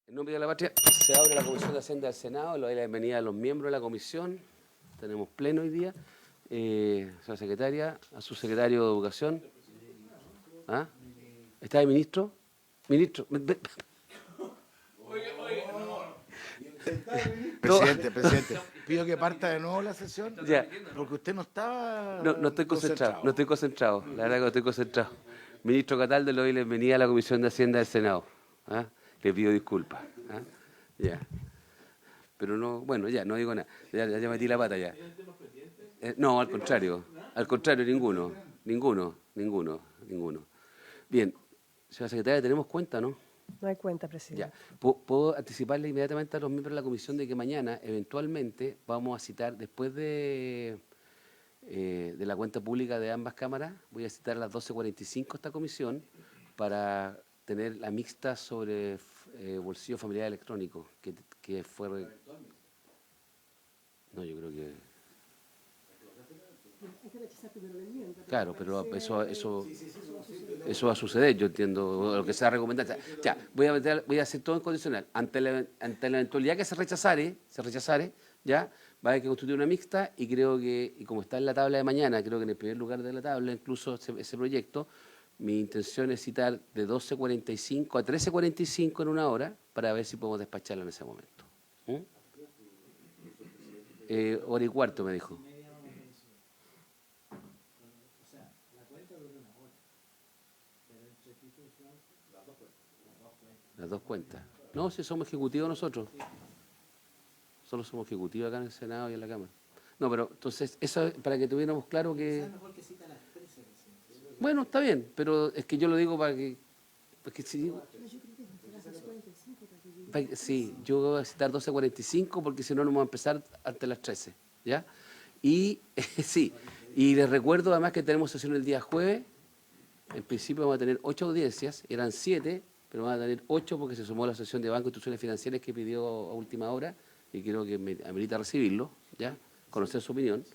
En nombre de la patria, se abre la Comisión de Hacienda del Senado. Le doy la bienvenida a los miembros de la comisión. Tenemos pleno hoy día. Señora secretaria, a su secretario de Educación. ¿Ah? ¿Está el ministro? Ministro. Presidente, pido que parta de nuevo la sesión, Ya. porque usted no estaba No estoy concentrado, no estoy concentrado. La verdad que no estoy concentrado. Ministro Cataldo, le doy la bienvenida a la Comisión de Hacienda del Senado. ¿Ah? Le pido disculpas. ¿Ah? Ya. Pero no, bueno, ya, no digo nada. Ya metí la pata ya. No, al contrario. Al contrario, ninguno. Bien, señora secretaria, tenemos cuenta, ¿no? No hay cuenta, Ya. presidente. ¿Puedo anticiparle inmediatamente a los miembros de la comisión de que mañana, eventualmente, vamos a citar, después de la cuenta pública de ambas cámaras, voy a citar a las 12:45 esta comisión para tener la mixta sobre bolsillo familiar electrónico, que fue... No, yo creo que... Claro, pero eso va a suceder, yo entiendo lo que se va a recomendar. Ya, voy a hacer todo en condicional. Ante la eventualidad que se rechazare, ya, va a haber que constituir una mixta y creo que, y como está en la tabla de mañana, creo que en el primer lugar de la tabla, incluso ese proyecto, mi intención es citar de 12:45 a 13:45 en una hora para ver si podemos despacharlo en ese momento. Hora y cuarto, me dijo. Las dos cuentas. No, si somos ejecutivos nosotros. Solo somos ejecutivos acá en el Senado y en la Cámara. No, pero entonces, eso para que tuviéramos claro que... Bueno, está bien, pero es que yo lo digo para que... Porque si... Sí, yo voy a citar 12:45 porque si no, no vamos a empezar antes de las 13, ¿ya? Y sí, y les recuerdo además que tenemos sesión el día jueves. En principio vamos a tener 8 audiencias, eran 7, pero vamos a tener 8 porque se sumó la sesión de Banco de Instituciones Financieras que pidió a última hora y creo que amerita recibirlo, ¿ya? Conocer su opinión.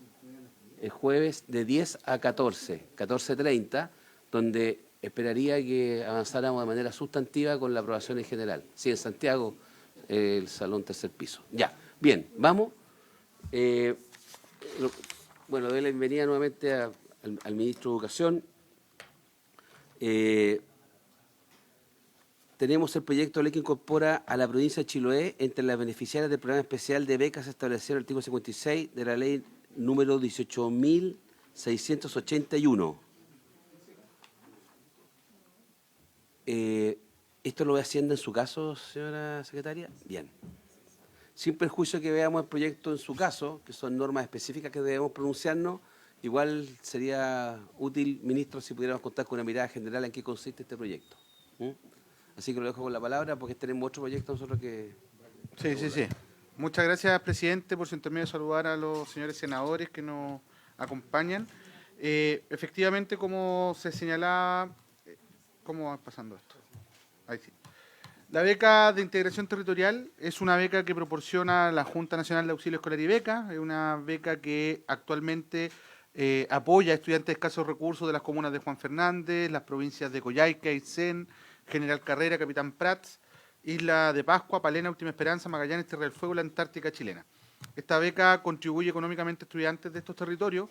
El jueves de 10 a 14, 14:30, donde esperaría que avanzáramos de manera sustantiva con la aprobación en general. Sí, en Santiago, el salón tercer piso. Ya, bien, vamos. Bueno, doy la bienvenida nuevamente al ministro de Educación. Tenemos el proyecto de ley que incorpora a la provincia de Chiloé entre las beneficiarias del programa especial de becas establecido en el artículo 56 de la ley número 18.681. ¿Esto lo ve Hacienda en su caso, señora secretaria? Bien. Sin perjuicio que veamos el proyecto en su caso, que son normas específicas que debemos pronunciarnos, igual sería útil, ministro, si pudiéramos contar con una mirada general en qué consiste este proyecto. Así que lo dejo con la palabra porque tenemos otro proyecto nosotros que... Sí. Muchas gracias, presidente, por su intermedio saludar a los señores senadores que nos acompañan. Efectivamente, como se señalaba... ¿Cómo va pasando esto? Ahí sí. La beca de integración territorial es una beca que proporciona la Junta Nacional de Auxilio Escolar y Beca. Es una beca que actualmente apoya a estudiantes de escasos recursos de las comunas de Juan Fernández, las provincias de Coyhaique, Aysén, General Carrera, Capitán Prats, Isla de Pascua, Palena, Última Esperanza, Magallanes, Tierra del Fuego y la Antártica chilena. Esta beca contribuye económicamente a estudiantes de estos territorios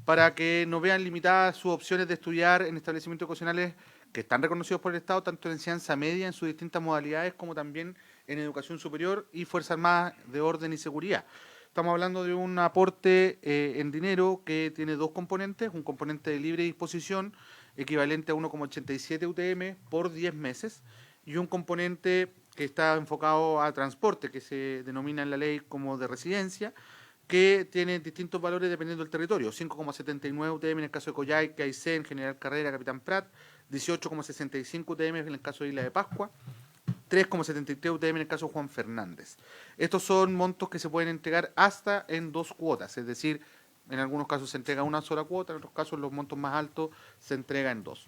para que no vean limitadas sus opciones de estudiar en establecimientos educacionales que están reconocidos por el Estado, tanto en enseñanza media en sus distintas modalidades, como también en educación superior y Fuerzas Armadas de Orden y Seguridad. Estamos hablando de un aporte en dinero que tiene dos componentes, un componente de libre disposición, equivalente a 1,87 UTM por 10 meses, y un componente que está enfocado a transporte, que se denomina en la ley como de residencia, que tiene distintos valores dependiendo del territorio. 5,79 UTM en el caso de Coyhaique, Aysén, General Carrera, Capitán Prat, 18,65 UTM en el caso de Isla de Pascua, 3,73 UTM en el caso de Juan Fernández. Estos son montos que se pueden entregar hasta en 2 cuotas, es decir, en algunos casos se entrega una sola cuota, en otros casos los montos más altos se entrega en 2.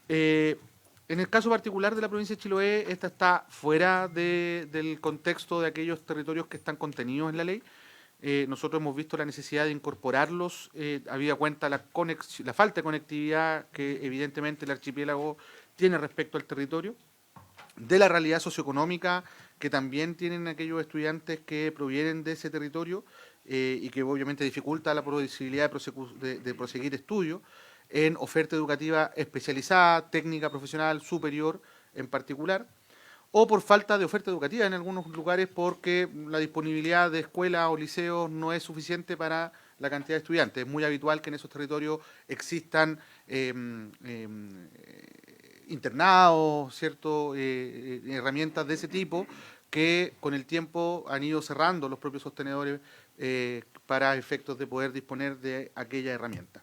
En el caso particular de la provincia de Chiloé, esta está fuera del contexto de aquellos territorios que están contenidos en la ley. Nosotros hemos visto la necesidad de incorporarlos, habida cuenta la falta de conectividad que evidentemente el archipiélago tiene respecto al territorio. de la realidad socioeconómica que también tienen aquellos estudiantes que provienen de ese territorio y que obviamente dificulta la posibilidad de proseguir estudios en oferta educativa especializada, técnica, profesional, superior en particular, o por falta de oferta educativa en algunos lugares porque la disponibilidad de escuelas o liceos no es suficiente para la cantidad de estudiantes. Es muy habitual que en esos territorios existan internados, ¿cierto? Herramientas de ese tipo que con el tiempo han ido cerrando los propios sostenedores para efectos de poder disponer de aquella herramienta.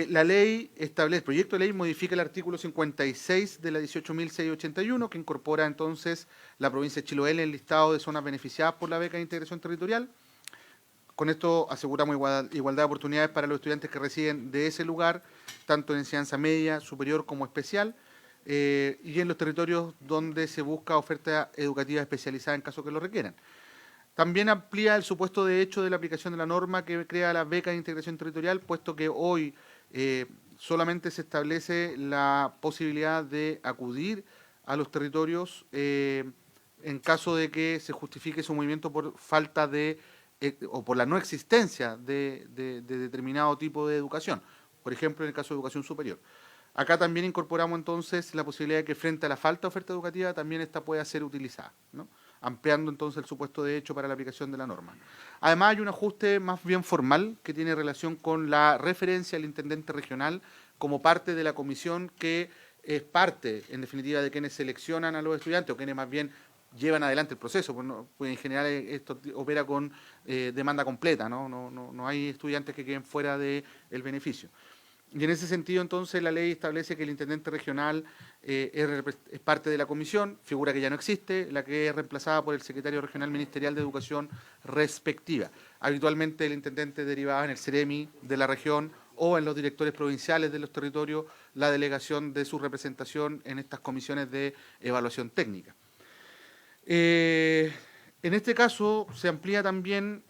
La ley establece, el proyecto de ley modifica el artículo 56 de la 18.681, que incorpora entonces la provincia de Chiloé en el listado de zonas beneficiadas por la beca de integración territorial. Con esto aseguramos igualdad de oportunidades para los estudiantes que residen de ese lugar, tanto en enseñanza media, superior como especial, y en los territorios donde se busca oferta educativa especializada en caso que lo requieran. También amplía el supuesto de hecho de la aplicación de la norma que crea la beca de integración territorial, puesto que hoy solamente se establece la posibilidad de acudir a los territorios en caso de que se justifique su movimiento por falta de o por la no existencia de determinado tipo de educación, por ejemplo, en el caso de educación superior. Acá también incorporamos entonces la posibilidad de que frente a la falta de oferta educativa también esta pueda ser utilizada, ¿no? Ampliando entonces el supuesto de hecho para la aplicación de la norma. Además hay un ajuste más bien formal que tiene relación con la referencia al intendente regional como parte de la comisión que es parte, en definitiva, de quienes seleccionan a los estudiantes o quienes más bien llevan adelante el proceso, pues en general esto opera con demanda completa, no hay estudiantes que queden fuera del beneficio. Y en ese sentido, entonces, la ley establece que el intendente regional es parte de la comisión, figura que ya no existe, la que es reemplazada por el secretario regional ministerial de educación respectiva. Habitualmente el intendente derivaba en el CEREMI de la región o en los directores provinciales de los territorios la delegación de su representación en estas comisiones de evaluación técnica. En este caso se amplía también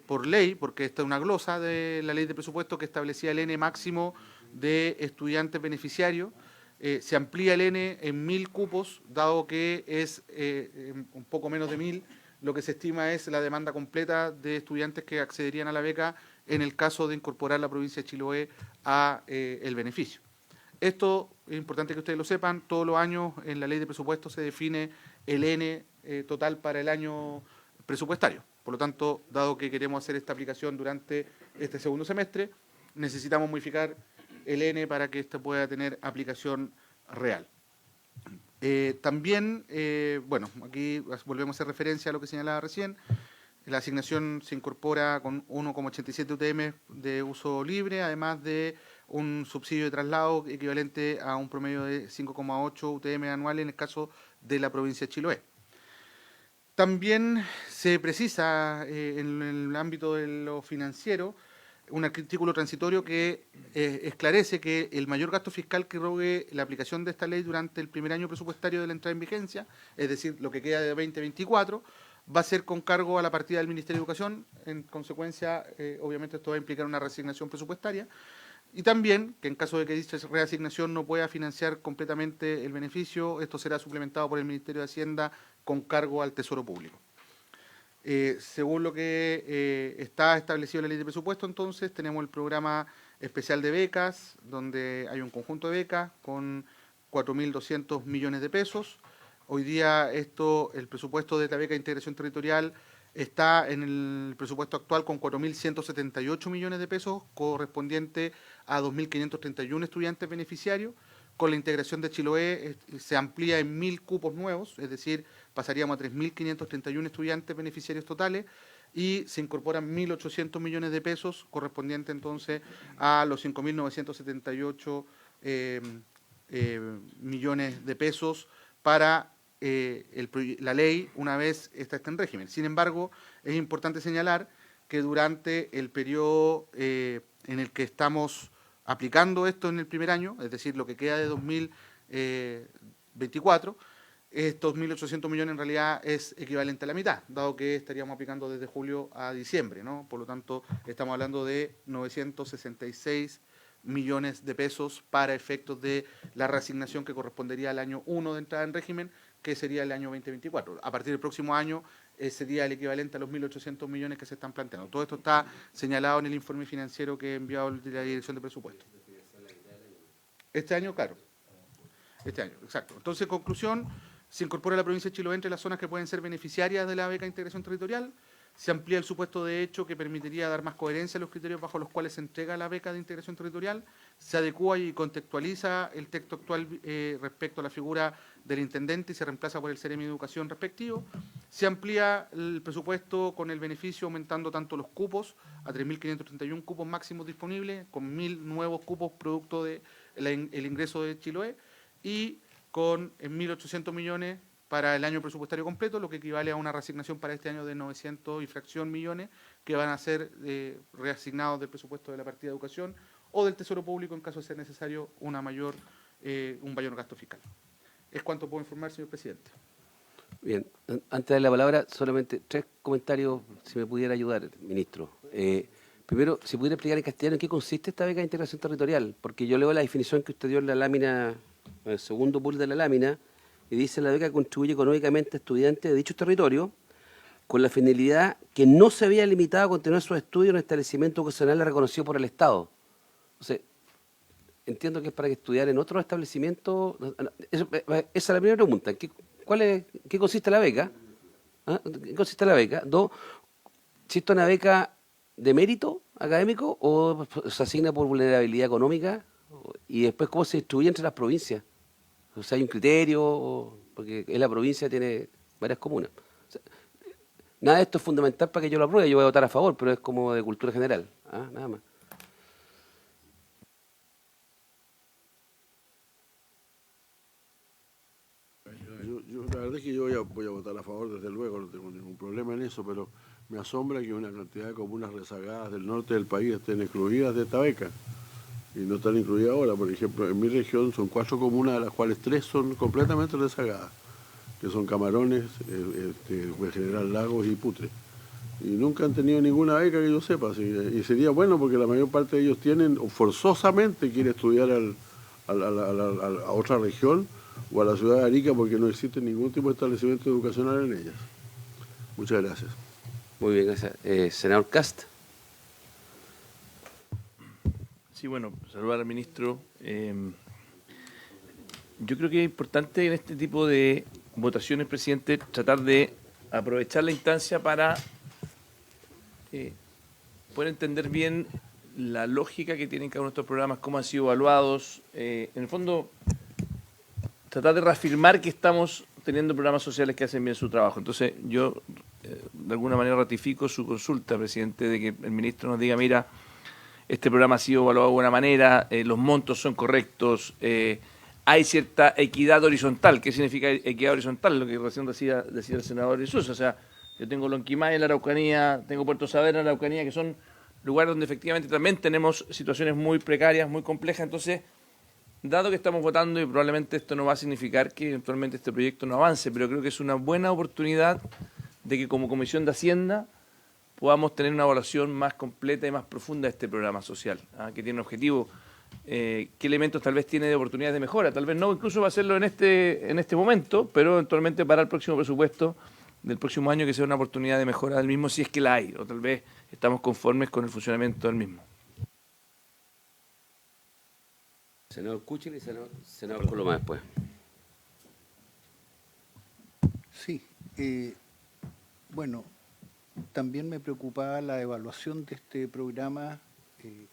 por ley, porque esta es una glosa de la ley de presupuesto que establecía el N máximo de estudiantes beneficiarios, se amplía el N en 1.000 cupos, dado que es un poco menos de 1.000, lo que se estima es la demanda completa de estudiantes que accederían a la beca en el caso de incorporar la provincia de Chiloé a el beneficio. Esto es importante que ustedes lo sepan, todos los años en la ley de presupuesto se define el N total para el año presupuestario. Por lo tanto, dado que queremos hacer esta aplicación durante este segundo semestre, necesitamos modificar el N para que esto pueda tener aplicación real. También, bueno, aquí volvemos a hacer referencia a lo que señalaba recién. La asignación se incorpora con 1,87 UTM de uso libre, además de un subsidio de traslado equivalente a un promedio de 5,8 UTM anual en el caso de la provincia de Chiloé. También se precisa en el ámbito de lo financiero un artículo transitorio que esclarece que el mayor gasto fiscal que rogue la aplicación de esta ley durante el primer año presupuestario de la entrada en vigencia, es decir, lo que queda de 2024, va a ser con cargo a la partida del Ministerio de Educación. En consecuencia, obviamente esto va a implicar una reasignación presupuestaria. Y también que en caso de que dicha reasignación no pueda financiar completamente el beneficio, esto será suplementado por el Ministerio de Hacienda con cargo al Tesoro Público. Según lo que está establecido en la ley de presupuesto, entonces, tenemos el programa especial de becas, donde hay un conjunto de becas con 4.200 millones de pesos. Hoy día el presupuesto de la beca de integración territorial está en el presupuesto actual con 4.178 millones de pesos, correspondiente a 2.531 estudiantes beneficiarios. Con la integración de Chiloé se amplía en 1.000 cupos nuevos, es decir, pasaríamos a 3.531 estudiantes beneficiarios totales y se incorporan 1.800 millones de pesos, correspondiente entonces a los 5.978 millones de pesos para la ley una vez esta esté en régimen. Sin embargo, es importante señalar que durante el periodo en el que estamos aplicando esto en el primer año, es decir, lo que queda de 2024, estos 1.800 millones en realidad es equivalente a la mitad, dado que estaríamos aplicando desde julio a diciembre, ¿no? Por lo tanto, estamos hablando de 966 millones de pesos para efectos de la reasignación que correspondería al año 1 de entrada en régimen, que sería el año 2024. A partir del próximo año sería el equivalente a los 1.800 millones que se están planteando. Todo esto está señalado en el informe financiero que he enviado de la Dirección de Presupuesto. Este año, claro. Este año, exacto. Entonces, en conclusión, se incorpora la provincia de Chiloé entre las zonas que pueden ser beneficiarias de la beca de integración territorial. Se amplía el supuesto de hecho que permitiría dar más coherencia a los criterios bajo los cuales se entrega la beca de integración territorial. Se adecúa y contextualiza el texto actual respecto a la figura del intendente y se reemplaza por el Seremi de Educación respectivo. Se amplía el presupuesto con el beneficio aumentando tanto los cupos a 3.531 cupos máximos disponibles, con 1.000 nuevos cupos producto del ingreso de Chiloé y con 1.800 millones para el año presupuestario completo, lo que equivale a una reasignación para este año de 900 y fracción millones que van a ser reasignados del presupuesto de la partida de educación o del Tesoro Público en caso de ser necesario un mayor gasto fiscal. Es cuanto puedo informar, señor presidente. Bien, antes de dar la palabra, solamente 3 comentarios, si me pudiera ayudar, ministro. Primero, si pudiera explicar en castellano en qué consiste esta beca de integración territorial, porque yo leo la definición que usted dio en la lámina, en el segundo bullet de la lámina, y dice la beca contribuye económicamente a estudiantes de dichos territorios con la finalidad que no se había limitado a continuar sus estudios en un establecimiento educacional reconocido por el Estado. O sea, entiendo que es para que estudiar en otros establecimientos. Esa es la primera pregunta. ¿Qué consiste la beca? ¿Ah? ¿Qué consiste la beca? 2, si esto es una beca de mérito académico o se asigna por vulnerabilidad económica, y después cómo se distribuye entre las provincias. O sea, hay un criterio, porque en la provincia tiene varias comunas. O sea, nada de esto es fundamental para que yo lo apruebe, yo voy a votar a favor, pero es como de cultura general, nada más. La verdad es que yo voy a votar a favor, desde luego, no tengo ningún problema en eso, pero me asombra que una cantidad de comunas rezagadas del norte del país estén excluidas de esta beca. Y no están incluidas ahora. Por ejemplo, en mi región son 4 comunas, de las cuales 3 son completamente rezagadas, que son Camarones, General Lagos y Putre. Y nunca han tenido ninguna beca que yo sepa. Y sería bueno porque la mayor parte de ellos tienen, o forzosamente quiere estudiar a otra región o a la ciudad de Arica porque no existe ningún tipo de establecimiento educacional en ellas. Muchas gracias. Muy bien, gracias. Senador Cast. Sí, bueno, saludar al ministro. Yo creo que es importante en este tipo de votaciones, presidente, tratar de aprovechar la instancia para poder entender bien la lógica que tienen cada uno de estos programas, cómo han sido evaluados. En el fondo, tratar de reafirmar que estamos teniendo programas sociales que hacen bien su trabajo. Entonces, yo de alguna manera ratifico su consulta, presidente, de que el ministro nos diga, mira, este programa ha sido evaluado de buena manera, los montos son correctos, hay cierta equidad horizontal. ¿Qué significa equidad horizontal? Lo que recién decía el senador Jesús. O sea, yo tengo Lonquimay en la Araucanía, tengo Puerto Saavedra en la Araucanía, que son lugares donde efectivamente también tenemos situaciones muy precarias, muy complejas. Entonces, dado que estamos votando y probablemente esto no va a significar que eventualmente este proyecto no avance, pero creo que es una buena oportunidad de que como Comisión de Hacienda podamos tener una evaluación más completa y más profunda de este programa social, que tiene un objetivo, qué elementos tal vez tiene de oportunidades de mejora, tal vez no incluso va a hacerlo en este momento, pero eventualmente para el próximo presupuesto del próximo año que sea una oportunidad de mejora del mismo, si es que la hay, o tal vez estamos conformes con el funcionamiento del mismo. Senador Kuchel y senador Coloma después. Sí, bueno, también me preocupaba la evaluación de este programa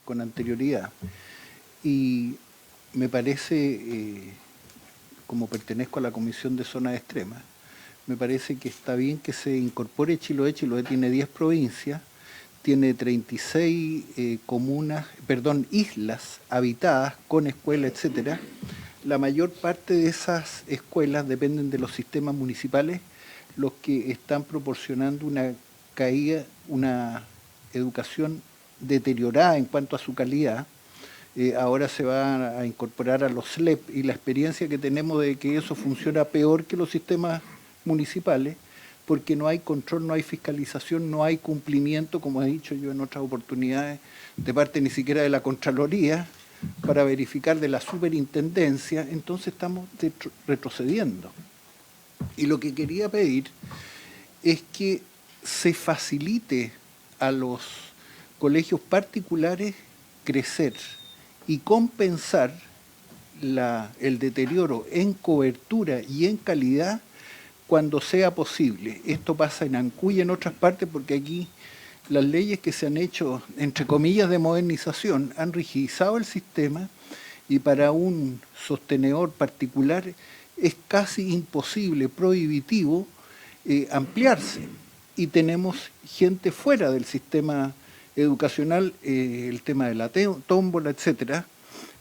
con anterioridad y me parece, como pertenezco a la Comisión de Zonas Extremas, me parece que está bien que se incorpore Chiloé. Chiloé tiene 10 provincias, tiene 36 islas habitadas con escuelas, etcétera. La mayor parte de esas escuelas dependen de los sistemas municipales, los que están proporcionando una educación deteriorada en cuanto a su calidad. Ahora se va a incorporar a los SLEP y la experiencia que tenemos de que eso funciona peor que los sistemas municipales, porque no hay control, no hay fiscalización, no hay cumplimiento, como he dicho yo en otras oportunidades, de parte ni siquiera de la Contraloría, para verificar de la superintendencia. Entonces estamos retrocediendo. Y lo que quería pedir es que se facilite a los colegios particulares crecer y compensar el deterioro en cobertura y en calidad cuando sea posible. Esto pasa en Ancud y en otras partes porque aquí las leyes que se han hecho, entre comillas, de modernización, han rigidizado el sistema y para un sostenedor particular es casi imposible, prohibitivo, ampliarse. Y tenemos gente fuera del sistema educacional, el tema de la tómbola, etcétera,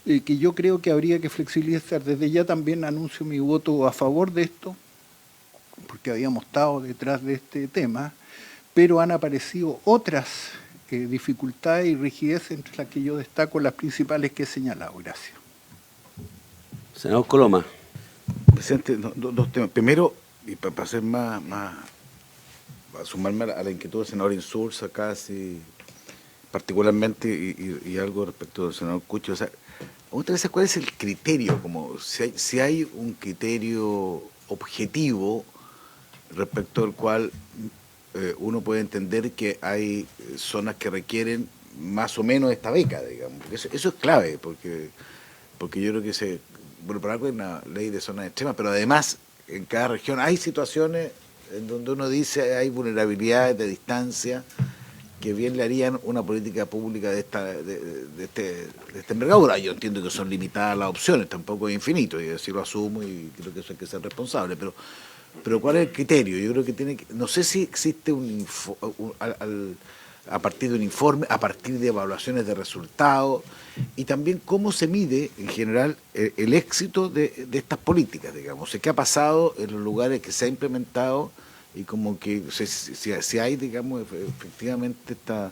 que yo creo que habría que flexibilizar. Desde ya también anuncio mi voto a favor de esto, porque habíamos estado detrás de este tema, pero han aparecido otras dificultades y rigideces, entre las que yo destaco las principales que he señalado. Gracias. Senador Coloma. Presidente, dos temas. Primero, y para ser más para sumarme a la inquietud del senador Insulza, casi particularmente, y algo respecto del senador Cucho, o sea, otra vez, ¿cuál es el criterio? Como si hay un criterio objetivo respecto al cual uno puede entender que hay zonas que requieren más o menos esta beca, digamos. Eso es clave, porque yo creo que bueno, por algo hay una ley de zonas extremas, pero además en cada región hay situaciones en donde uno dice hay vulnerabilidades de distancia que bien le harían una política pública de esta envergadura. Yo entiendo que son limitadas las opciones, tampoco es infinito, y así lo asumo y creo que eso hay que ser responsable, pero ¿cuál es el criterio? Yo creo que no sé si existe a partir de un informe, a partir de evaluaciones de resultados, y también cómo se mide en general el éxito de estas políticas, digamos. ¿Qué ha pasado en los lugares que se ha implementado? Y como que si hay, digamos, efectivamente esta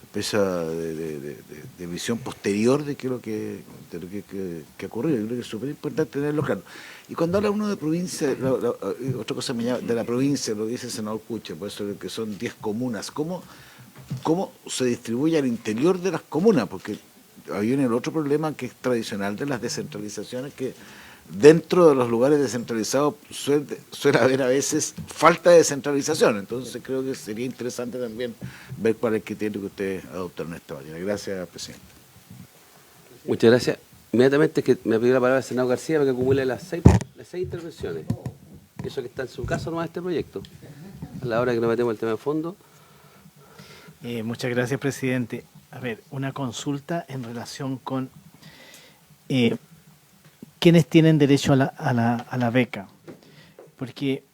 especie de visión posterior de lo que ha ocurrido. Yo creo que es súper importante tenerlo claro. Y cuando habla uno de provincia, otra cosa me llama, de la provincia, lo dice el senador Cuche, por eso que son 10 comunas. ¿Cómo se distribuye al interior de las comunas? Porque hay el otro problema que es tradicional de las descentralizaciones, que dentro de los lugares descentralizados suele haber a veces falta de descentralización. Entonces creo que sería interesante también ver cuál es el criterio que ustedes adoptaron en esta mañana. Gracias, presidente. Muchas gracias. Inmediatamente que me pidió la palabra el senador García para que acumule las seis intervenciones. Eso que está en su caso nomás este proyecto. A la hora que nos metemos el tema de fondo. Muchas gracias, presidente. A ver, una consulta en relación con quiénes tienen derecho a la beca. Porque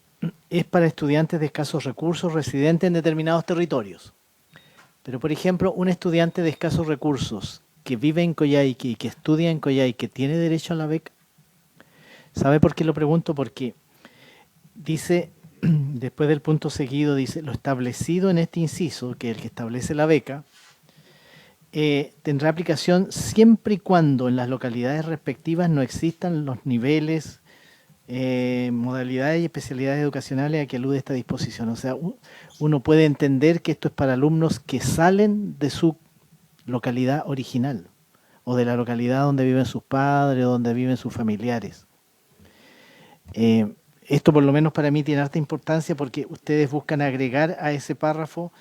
es para estudiantes de escasos recursos residentes en determinados territorios. Pero, por ejemplo, un estudiante de escasos recursos que vive en Coyhaique y que estudia en Coyhaique, ¿tiene derecho a la beca? ¿Sabe por qué lo pregunto? Porque dice, después del punto seguido, dice, lo establecido en este inciso, que es el que establece la beca, tendrá aplicación siempre y cuando en las localidades respectivas no existan los niveles, modalidades y especialidades educacionales a que alude esta disposición. O sea, uno puede entender que esto es para alumnos que salen de su localidad original o de la localidad donde viven sus padres o donde viven sus familiares. Esto por lo menos para mí tiene harta importancia porque ustedes buscan agregar a ese párrafo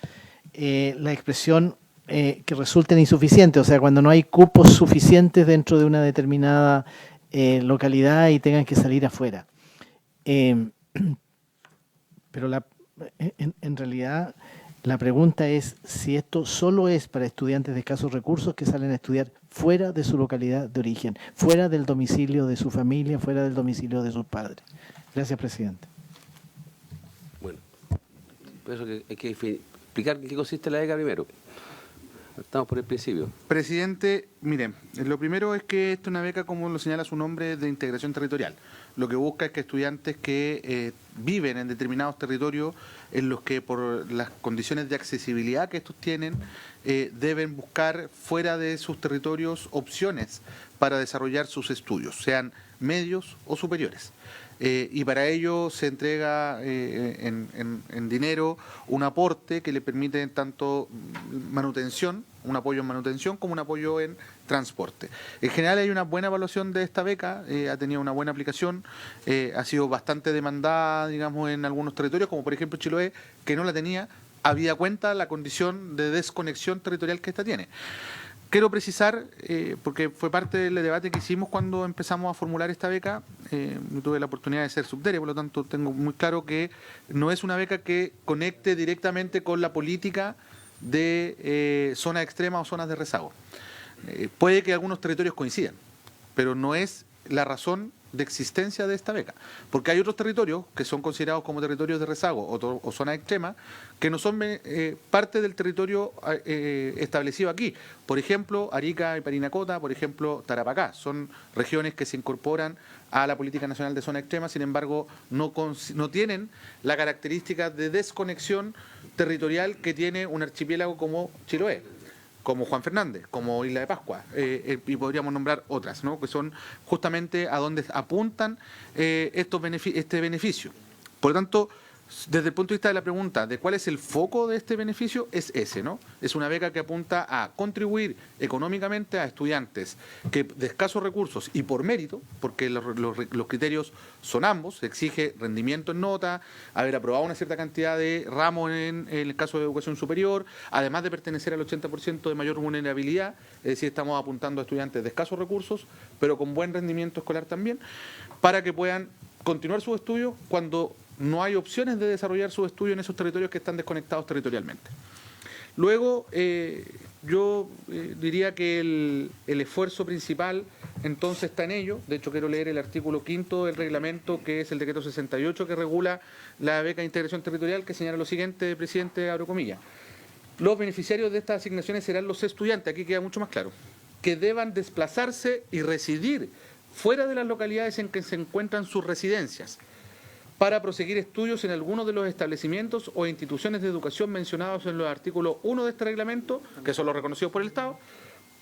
la expresión que resulten insuficientes, o sea, cuando no hay cupos suficientes dentro de una determinada localidad y tengan que salir afuera. Pero en realidad la pregunta es si esto solo es para estudiantes de escasos recursos que salen a estudiar fuera de su localidad de origen, fuera del domicilio de su familia, fuera del domicilio de sus padres. Gracias, presidente. Bueno, por eso que hay que explicar en qué consiste la beca primero. Estamos por el principio. Presidente, miren, lo primero es que esta es una beca, como lo señala su nombre, de integración territorial. Lo que busca es que estudiantes que viven en determinados territorios en los que por las condiciones de accesibilidad que estos tienen, deben buscar fuera de sus territorios opciones para desarrollar sus estudios, sean medios o superiores. y para ello se entrega en dinero un aporte que le permite tanto manutención, un apoyo en manutención como un apoyo en transporte. En general hay una buena evaluación de esta beca, ha tenido una buena aplicación, ha sido bastante demandada, digamos, en algunos territorios, como por ejemplo Chiloé, que no la tenía, habida cuenta la condición de desconexión territorial que esta tiene. Quiero precisar, porque fue parte del debate que hicimos cuando empezamos a formular esta beca, yo tuve la oportunidad de ser subdelegado, por lo tanto tengo muy claro que no es una beca que conecte directamente con la política de zonas extremas o zonas de rezago. Puede que algunos territorios coincidan, pero no es la razón de existencia de esta beca, porque hay otros territorios que son considerados como territorios de rezago o zonas extremas que no son parte del territorio establecido aquí. Por ejemplo, Arica y Parinacota, por ejemplo, Tarapacá, son regiones que se incorporan a la política nacional de zona extrema, sin embargo, no tienen la característica de desconexión territorial que tiene un archipiélago como Chiloé, como Juan Fernández, como Isla de Pascua, y podríamos nombrar otras, ¿no?, que son justamente a donde apuntan este beneficio. Por lo tanto, desde el punto de vista de la pregunta de cuál es el foco de este beneficio, es ese, ¿no? Es una beca que apunta a contribuir económicamente a estudiantes que de escasos recursos y por mérito, porque los criterios son ambos, se exige rendimiento en nota, haber aprobado una cierta cantidad de ramos en el caso de educación superior, además de pertenecer al 80% de mayor vulnerabilidad, es decir, estamos apuntando a estudiantes de escasos recursos, pero con buen rendimiento escolar también, para que puedan continuar sus estudios cuando no hay opciones de desarrollar sus estudios en esos territorios que están desconectados territorialmente. Luego, yo diría que el esfuerzo principal entonces está en ello. De hecho, quiero leer el artículo 5 del reglamento, que es el decreto 68, que regula la beca de integración territorial, que señala lo siguiente, presidente, abro comillas: los beneficiarios de estas asignaciones serán los estudiantes, aquí queda mucho más claro, que deban desplazarse y residir fuera de las localidades en que se encuentran sus residencias, para proseguir estudios en alguno de los establecimientos o instituciones de educación mencionados en los artículos 1 de este reglamento, que son los reconocidos por el Estado.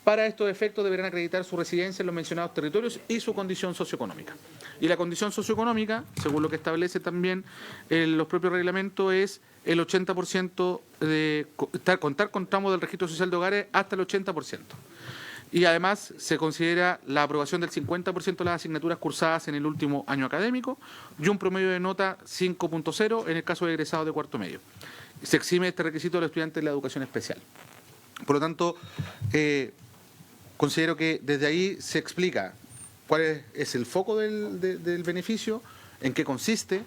Para estos efectos deberán acreditar su residencia en los mencionados territorios y su condición socioeconómica. Y la condición socioeconómica, según lo que establece también los propios reglamentos, es el 80% de contar con tramos del registro social de hogares hasta el 80%. Y además se considera la aprobación del 50% de las asignaturas cursadas en el último año académico y un promedio de nota 5.0 en el caso de egresados de cuarto medio. Se exime este requisito a los estudiantes de la educación especial. Por lo tanto, considero que desde ahí se explica cuál es el foco del beneficio, en qué consiste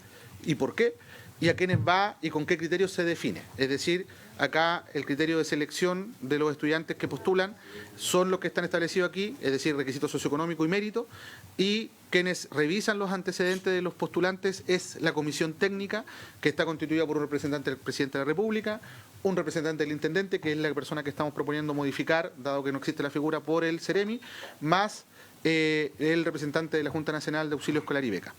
y por qué, y a quiénes va y con qué criterios se define. Es decir, acá el criterio de selección de los estudiantes que postulan son los que están establecidos aquí, es decir, requisito socioeconómico y mérito, y quienes revisan los antecedentes de los postulantes es la comisión técnica, que está constituida por un representante del presidente de la República, un representante del intendente, que es la persona que estamos proponiendo modificar, dado que no existe la figura, por el CEREMI, más el representante de la Junta Nacional de Auxilio Escolar y Beca.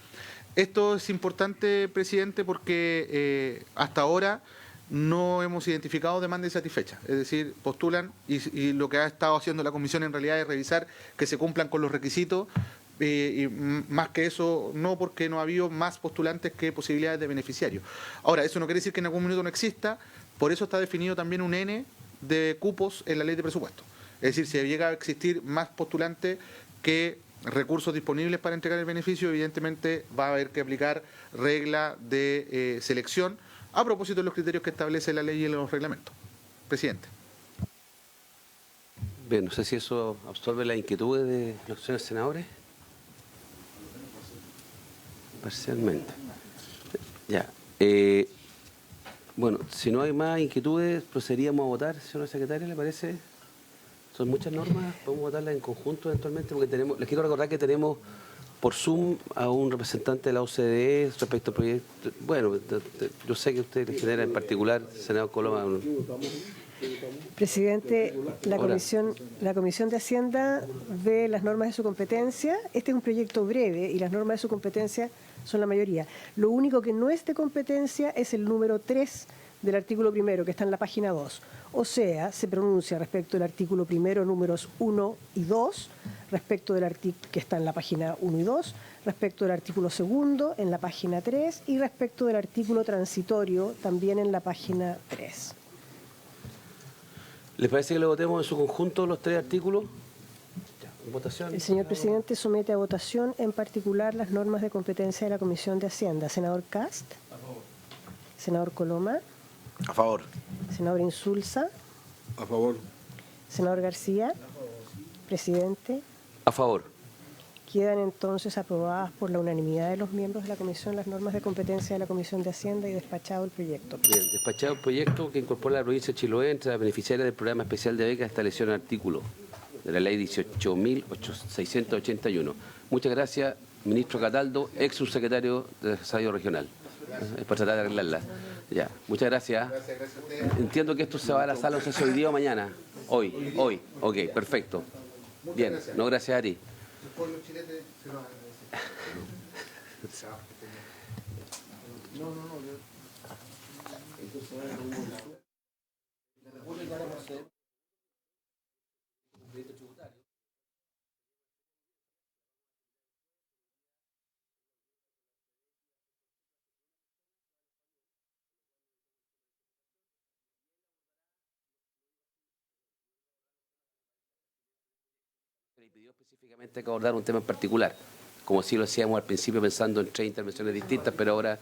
Esto es importante, presidente, porque hasta ahora no hemos identificado demanda insatisfecha, es decir, postulan y lo que ha estado haciendo la comisión en realidad es revisar que se cumplan con los requisitos, y más que eso no, porque no ha habido más postulantes que posibilidades de beneficiarios. Ahora, eso no quiere decir que en algún minuto no exista, por eso está definido también un N de cupos en la ley de presupuesto. Es decir, si llega a existir más postulantes que recursos disponibles para entregar el beneficio, evidentemente va a haber que aplicar regla de selección a propósito de los criterios que establece la ley y los reglamentos. Presidente. Bien, no sé si eso absorbe las inquietudes de los señores senadores. Parcialmente. Ya. Bueno, si no hay más inquietudes, procederíamos a votar, señora secretaria, ¿le parece? Son muchas normas, podemos votarlas en conjunto eventualmente, porque les quiero recordar que tenemos por Zoom a un representante de la OCDE respecto al proyecto. Bueno, yo sé que a usted le genera en particular, senador Coloma. Presidente, la Comisión de Hacienda ve las normas de su competencia. Este es un proyecto breve y las normas de su competencia son la mayoría. Lo único que no es de competencia es el número 3 del artículo primero, que está en la página 2. O sea, se pronuncia respecto al artículo primero, números 1 y 2, respecto del artículo que está en la página 1 y 2, respecto del artículo 2 en la página 3 y respecto del artículo transitorio también en la página 3. ¿Les parece que lo votemos en su conjunto los 3 artículos? ¿En votación? El señor presidente somete a votación en particular las normas de competencia de la Comisión de Hacienda. Senador Cast. A favor. Senador Coloma. A favor. Senador Insulza. A favor. Senador García. Presidente. A favor. Quedan entonces aprobadas por la unanimidad de los miembros de la Comisión las normas de competencia de la Comisión de Hacienda y despachado el proyecto. Bien, despachado el proyecto que incorpora a la provincia de Chiloé entre las beneficiarias del programa especial de becas establecido en el artículo de la ley 18.681. Muchas gracias, ministro Cataldo, ex subsecretario de Desarrollo Regional. Es para tratar de arreglarla. Ya, muchas gracias. Entiendo que esto se va a la sala, no sé si hoy día o mañana. Hoy. Ok, perfecto. Bien, no gracias a ti. Le pidió específicamente que abordar un tema en particular, como si lo hacíamos al principio pensando en 3 intervenciones distintas, pero ahora...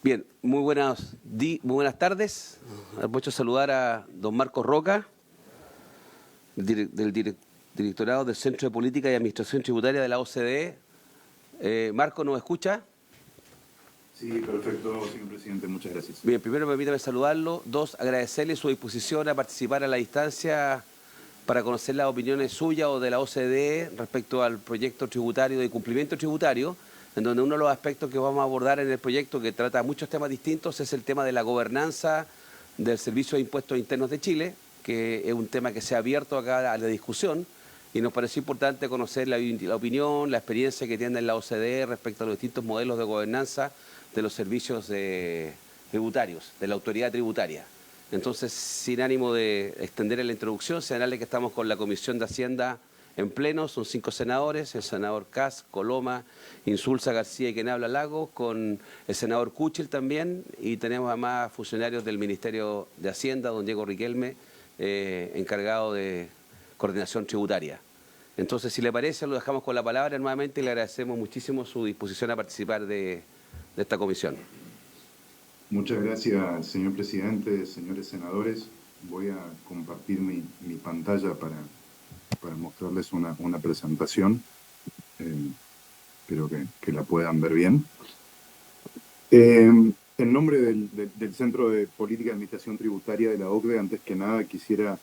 Bien, muy buenas tardes. Aprovecho a saludar a don Marcos Roca, del Directorado del Centro de Política y Administración Tributaria de la OCDE. Marco, ¿nos escucha? Sí, perfecto, señor presidente, muchas gracias. Bien, primero permítame saludarlo. 2, agradecerle su disposición a participar a la distancia para conocer las opiniones suyas o de la OCDE respecto al proyecto tributario de cumplimiento tributario, en donde uno de los aspectos que vamos a abordar en el proyecto, que trata muchos temas distintos, es el tema de la gobernanza del Servicio de Impuestos Internos de Chile, que es un tema que se ha abierto acá a la discusión, y nos pareció importante conocer la opinión, la experiencia que tiene la OCDE respecto a los distintos modelos de gobernanza de los servicios tributarios, de la autoridad tributaria. Entonces, sin ánimo de extender la introducción, señalarle que estamos con la Comisión de Hacienda en pleno, son 5 senadores, el senador Cas, Coloma, Insulza, García y quien habla Lago, con el senador Kuchel también, y tenemos además funcionarios del Ministerio de Hacienda, don Diego Riquelme, encargado de coordinación tributaria. Entonces, si le parece, lo dejamos con la palabra nuevamente y le agradecemos muchísimo su disposición a participar de esta comisión. Muchas gracias, señor presidente, señores senadores. Voy a compartir mi pantalla para mostrarles una presentación. Espero que la puedan ver bien. En nombre del Centro de Política y Administración Tributaria de la OCDE, antes que nada quisiera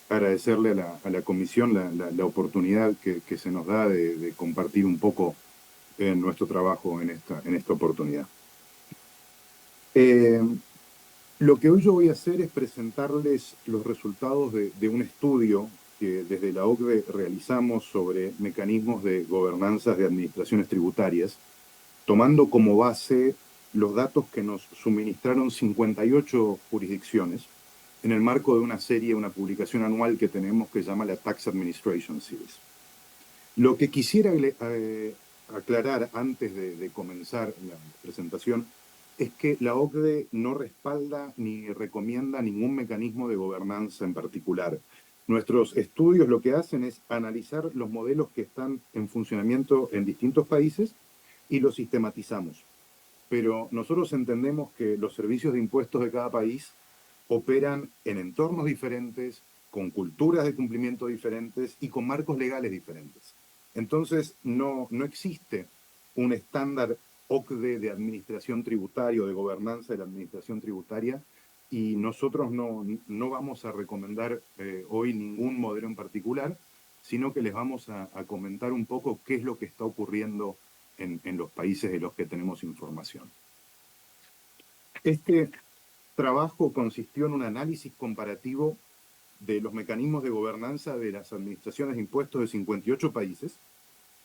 agradecerle a la Comisión la oportunidad que se nos da de compartir un poco nuestro trabajo en esta oportunidad. Lo que hoy yo voy a hacer es presentarles los resultados de un estudio que desde la OCDE realizamos sobre mecanismos de gobernanza de administraciones tributarias, tomando como base los datos que nos suministraron 58 jurisdicciones en el marco de una serie, una publicación anual que tenemos que se llama la Tax Administration Series. Lo que quisiera aclarar antes de comenzar la presentación es que la OCDE no respalda ni recomienda ningún mecanismo de gobernanza en particular. Nuestros estudios lo que hacen es analizar los modelos que están en funcionamiento en distintos países y los sistematizamos. Pero nosotros entendemos que los servicios de impuestos de cada país operan en entornos diferentes, con culturas de cumplimiento diferentes y con marcos legales diferentes. Entonces, no existe un estándar OCDE de administración tributaria o de gobernanza de la administración tributaria, y nosotros no vamos a recomendar hoy ningún modelo en particular, sino que les vamos a comentar un poco qué es lo que está ocurriendo en los países de los que tenemos información. Este trabajo consistió en un análisis comparativo de los mecanismos de gobernanza de las administraciones de impuestos de 58 países,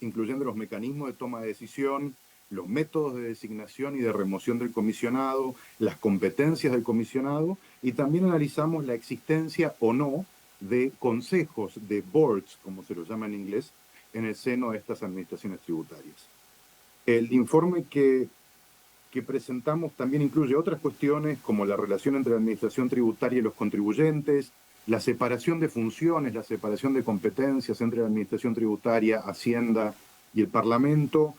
incluyendo los mecanismos de toma de decisión, los métodos de designación y de remoción del comisionado, las competencias del comisionado, y también analizamos la existencia o no de consejos, de boards, como se los llama en inglés, en el seno de estas administraciones tributarias. El informe que presentamos también incluye otras cuestiones como la relación entre la administración tributaria y los contribuyentes, la separación de funciones, la separación de competencias entre la administración tributaria, Hacienda y el Parlamento,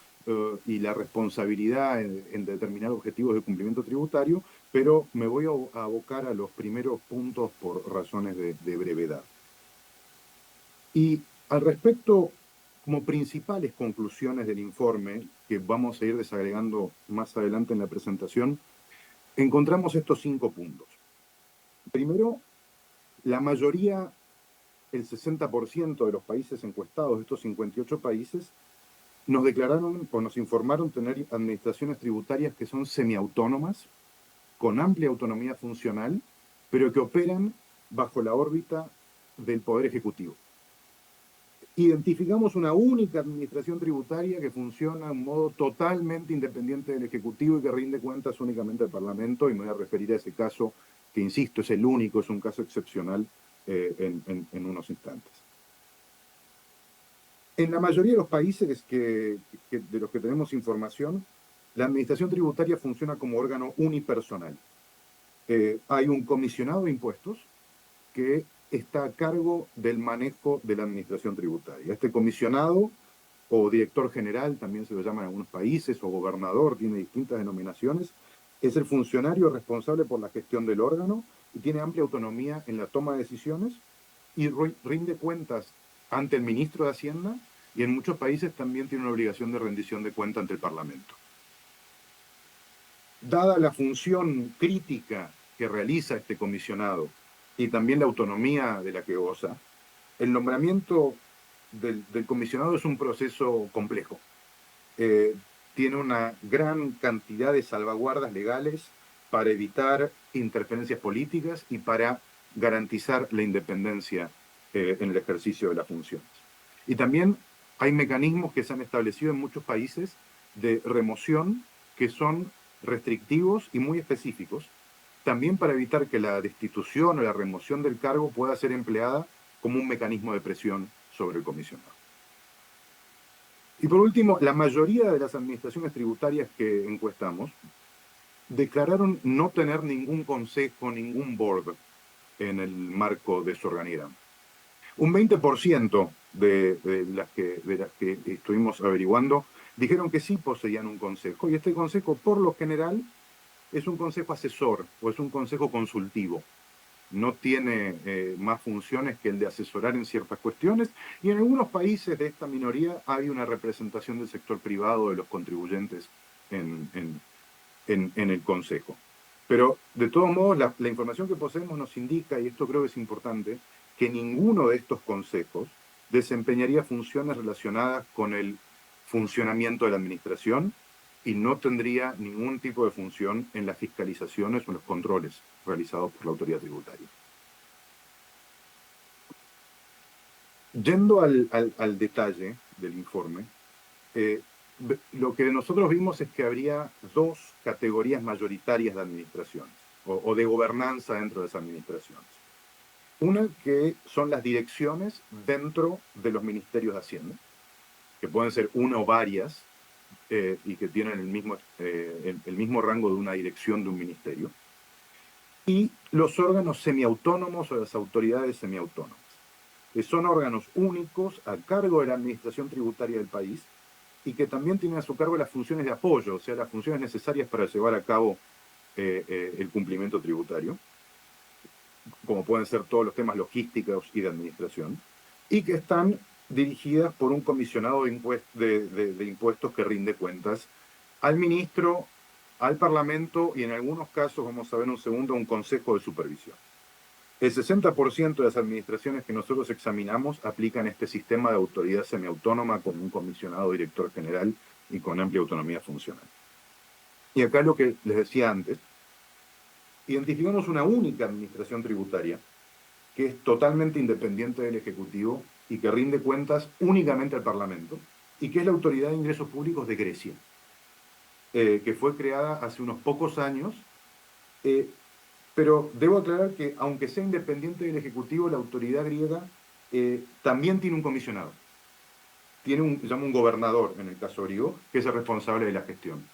y la responsabilidad en determinar objetivos de cumplimiento tributario, pero me voy a abocar a los primeros puntos por razones de brevedad. Y al respecto, como principales conclusiones del informe, que vamos a ir desagregando más adelante en la presentación, encontramos estos 5 puntos. Primero, la mayoría, el 60% de los países encuestados, estos 58 países, nos declararon o nos informaron tener administraciones tributarias que son semiautónomas, con amplia autonomía funcional, pero que operan bajo la órbita del Poder Ejecutivo. Identificamos una única administración tributaria que funciona de un modo totalmente independiente del Ejecutivo y que rinde cuentas únicamente al Parlamento, y me voy a referir a ese caso, que insisto, es el único, es un caso excepcional en unos instantes. En la mayoría de los países de los que tenemos información, la administración tributaria funciona como órgano unipersonal. Hay un comisionado de impuestos que está a cargo del manejo de la administración tributaria. Este comisionado, o director general, también se lo llaman en algunos países, o gobernador, tiene distintas denominaciones, es el funcionario responsable por la gestión del órgano y tiene amplia autonomía en la toma de decisiones y rinde cuentas ante el ministro de Hacienda, y en muchos países también tiene una obligación de rendición de cuenta ante el Parlamento. Dada la función crítica que realiza este comisionado y también la autonomía de la que goza, el nombramiento del comisionado es un proceso complejo. Tiene una gran cantidad de salvaguardas legales para evitar interferencias políticas y para garantizar la independencia en el ejercicio de las funciones. Y también hay mecanismos que se han establecido en muchos países de remoción que son restrictivos y muy específicos, también para evitar que la destitución o la remoción del cargo pueda ser empleada como un mecanismo de presión sobre el comisionado. Y por último, la mayoría de las administraciones tributarias que encuestamos declararon no tener ningún consejo, ningún board en el marco de su organigrama. Un 20% de las que estuvimos averiguando dijeron que sí poseían un consejo, y este consejo por lo general es un consejo asesor o es un consejo consultivo. No tiene más funciones que el de asesorar en ciertas cuestiones, y en algunos países de esta minoría hay una representación del sector privado de los contribuyentes en el Consejo. Pero, de todos modos, la información que poseemos nos indica, y esto creo que es importante, que ninguno de estos consejos desempeñaría funciones relacionadas con el funcionamiento de la administración y no tendría ningún tipo de función en las fiscalizaciones o en los controles realizados por la autoridad tributaria. Yendo al detalle del informe, lo que nosotros vimos es que habría dos categorías mayoritarias de administraciones o de gobernanza dentro de esas administraciones. Una que son las direcciones dentro de los ministerios de Hacienda, que pueden ser una o varias y que tienen el mismo rango de una dirección de un ministerio, y los órganos semiautónomos o las autoridades semiautónomas, que son órganos únicos a cargo de la administración tributaria del país y que también tienen a su cargo las funciones de apoyo, o sea, las funciones necesarias para llevar a cabo el cumplimiento tributario, como pueden ser todos los temas logísticos y de administración, y que están dirigidas por un comisionado de impuestos que rinde cuentas al ministro, al Parlamento y en algunos casos, vamos a ver en un segundo, un consejo de supervisión. El 60% de las administraciones que nosotros examinamos aplican este sistema de autoridad semiautónoma con un comisionado director general y con amplia autonomía funcional. Y acá lo que les decía antes, identificamos una única administración tributaria que es totalmente independiente del Ejecutivo y que rinde cuentas únicamente al Parlamento, y que es la Autoridad de Ingresos Públicos de Grecia, que fue creada hace unos pocos años, pero debo aclarar que aunque sea independiente del Ejecutivo, la autoridad griega también tiene un comisionado. Se llama un gobernador, en el caso griego, que es el responsable de la gestión,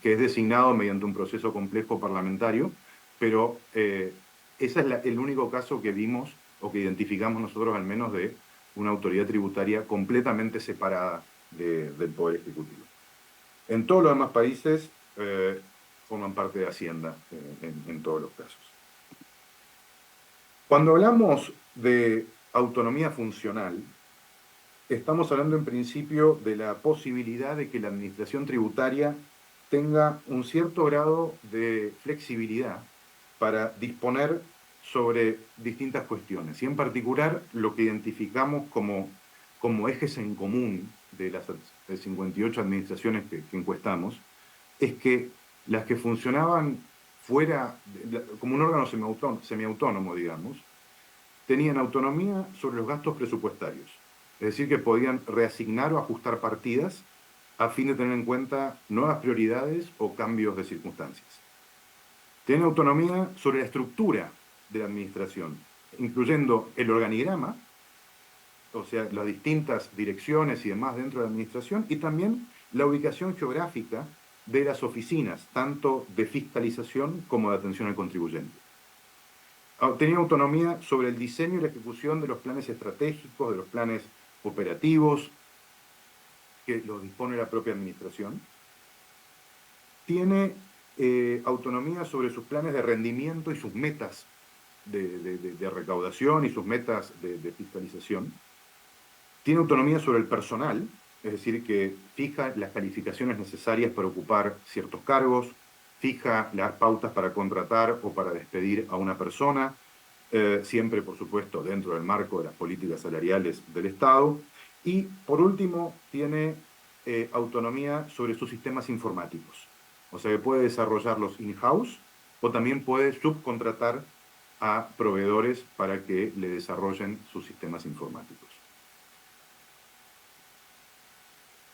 que es designado mediante un proceso complejo parlamentario, pero ese es el único caso que vimos, o que identificamos nosotros al menos, de una autoridad tributaria completamente separada del Poder Ejecutivo. En todos los demás países forman parte de Hacienda, en todos los casos. Cuando hablamos de autonomía funcional, estamos hablando en principio de la posibilidad de que la administración tributaria tenga un cierto grado de flexibilidad para disponer sobre distintas cuestiones, y en particular lo que identificamos como ejes en común de las 58 administraciones que encuestamos, es que las que funcionaban como un órgano semiautónomo, digamos, tenían autonomía sobre los gastos presupuestarios, es decir, que podían reasignar o ajustar partidas a fin de tener en cuenta nuevas prioridades o cambios de circunstancias. Tienen autonomía sobre la estructura de la administración, incluyendo el organigrama, o sea, las distintas direcciones y demás dentro de la administración, y también la ubicación geográfica de las oficinas, tanto de fiscalización como de atención al contribuyente. Tenía autonomía sobre el diseño y la ejecución de los planes estratégicos, de los planes operativos, que los dispone la propia administración. Tiene autonomía sobre sus planes de rendimiento y sus metas de recaudación y sus metas de fiscalización. Tiene autonomía sobre el personal, es decir, que fija las calificaciones necesarias para ocupar ciertos cargos, fija las pautas para contratar o para despedir a una persona, siempre, por supuesto, dentro del marco de las políticas salariales del Estado. Y, por último, tiene autonomía sobre sus sistemas informáticos. O sea, que puede desarrollarlos in-house o también puede subcontratar a proveedores para que le desarrollen sus sistemas informáticos.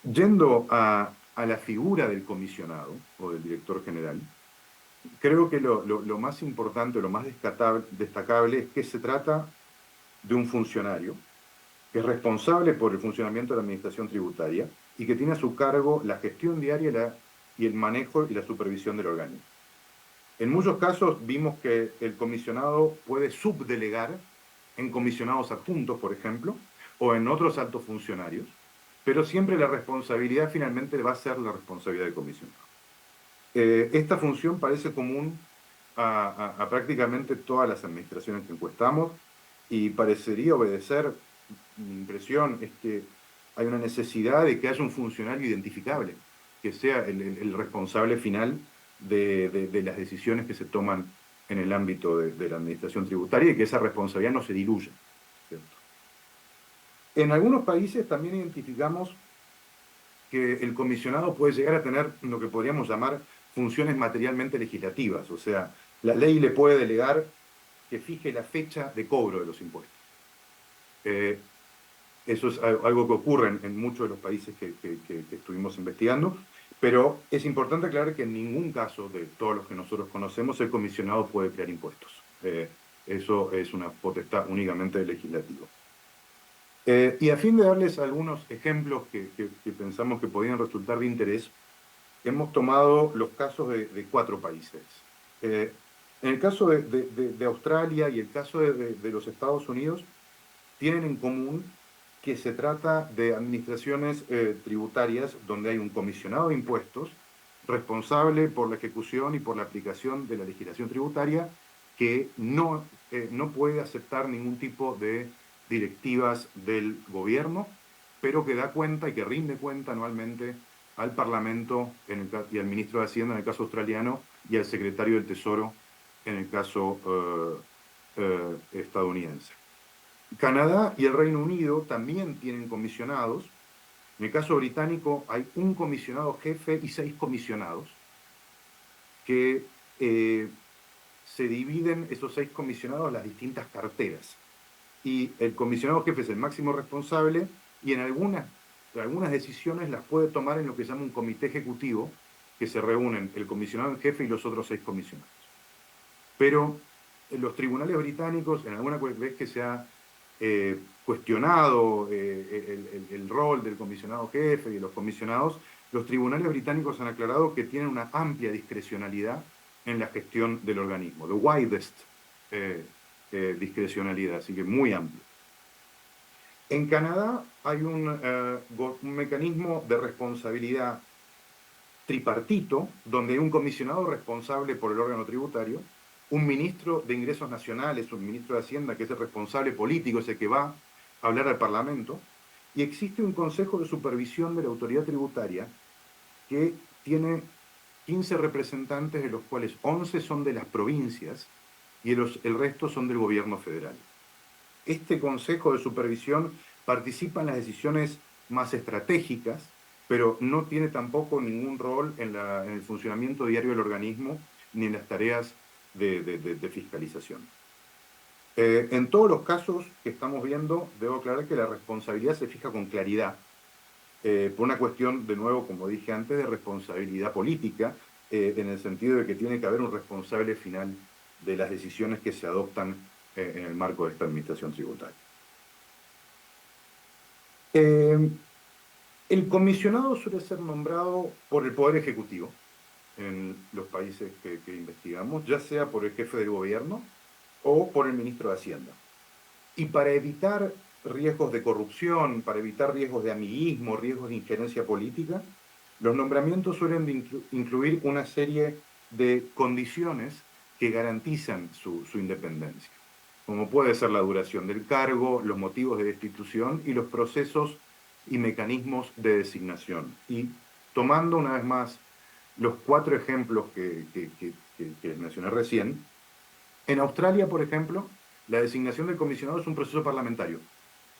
Yendo a la figura del comisionado o del director general, creo que lo más importante, lo más destacable es que se trata de un funcionario que es responsable por el funcionamiento de la administración tributaria y que tiene a su cargo la gestión diaria y el manejo y la supervisión del organismo. En muchos casos vimos que el comisionado puede subdelegar en comisionados adjuntos, por ejemplo, o en otros altos funcionarios, pero siempre la responsabilidad finalmente va a ser la responsabilidad del comisionado. Esta función parece común a prácticamente todas las administraciones que encuestamos y parecería obedecer, mi impresión es que hay una necesidad de que haya un funcionario identificable, que sea el responsable final de las decisiones que se toman en el ámbito de la administración tributaria y que esa responsabilidad no se diluya, ¿cierto? En algunos países también identificamos que el comisionado puede llegar a tener lo que podríamos llamar funciones materialmente legislativas, o sea, la ley le puede delegar que fije la fecha de cobro de los impuestos. Eso es algo que ocurre en muchos de los países que estuvimos investigando, pero es importante aclarar que en ningún caso de todos los que nosotros conocemos el comisionado puede crear impuestos. Eso es una potestad únicamente del legislativo. Y a fin de darles algunos ejemplos que pensamos que podrían resultar de interés, hemos tomado los casos de 4 países. En el caso de Australia y el caso de los Estados Unidos, tienen en común que se trata de administraciones tributarias donde hay un comisionado de impuestos responsable por la ejecución y por la aplicación de la legislación tributaria que no puede aceptar ningún tipo de directivas del gobierno, pero que da cuenta y que rinde cuenta anualmente al Parlamento y al ministro de Hacienda en el caso australiano y al secretario del Tesoro en el caso estadounidense. Canadá y el Reino Unido también tienen comisionados. En el caso británico hay un comisionado jefe y 6 comisionados que se dividen esos 6 comisionados en las distintas carteras. Y el comisionado jefe es el máximo responsable y en algunas decisiones las puede tomar en lo que se llama un comité ejecutivo, que se reúnen el comisionado en jefe y los otros 6 comisionados. Pero en los tribunales británicos, en alguna vez que se ha cuestionado el rol del comisionado jefe y de los comisionados, los tribunales británicos han aclarado que tienen una amplia discrecionalidad en la gestión del organismo, the widest discrecionalidad, así que muy amplio. En Canadá hay un mecanismo de responsabilidad tripartito, donde hay un comisionado responsable por el órgano tributario, un ministro de Ingresos Nacionales, un ministro de Hacienda, que es el responsable político, es el que va a hablar al Parlamento, y existe un Consejo de Supervisión de la Autoridad Tributaria que tiene 15 representantes, de los cuales 11 son de las provincias y el resto son del gobierno federal. Este Consejo de Supervisión participa en las decisiones más estratégicas, pero no tiene tampoco ningún rol en el funcionamiento diario del organismo ni en las tareas de fiscalización. En todos los casos que estamos viendo, debo aclarar que la responsabilidad se fija con claridad, por una cuestión, de nuevo, como dije antes, de responsabilidad política, en el sentido de que tiene que haber un responsable final de las decisiones que se adoptan en el marco de esta administración tributaria. El comisionado suele ser nombrado por el Poder Ejecutivo en los países que investigamos, ya sea por el jefe del gobierno o por el ministro de Hacienda. Y para evitar riesgos de corrupción, para evitar riesgos de amiguismo, riesgos de injerencia política, los nombramientos suelen incluir una serie de condiciones que garantizan su independencia, como puede ser la duración del cargo, los motivos de destitución y los procesos y mecanismos de designación. Y tomando una vez más los 4 ejemplos que les mencioné recién, en Australia, por ejemplo, la designación del comisionado es un proceso parlamentario.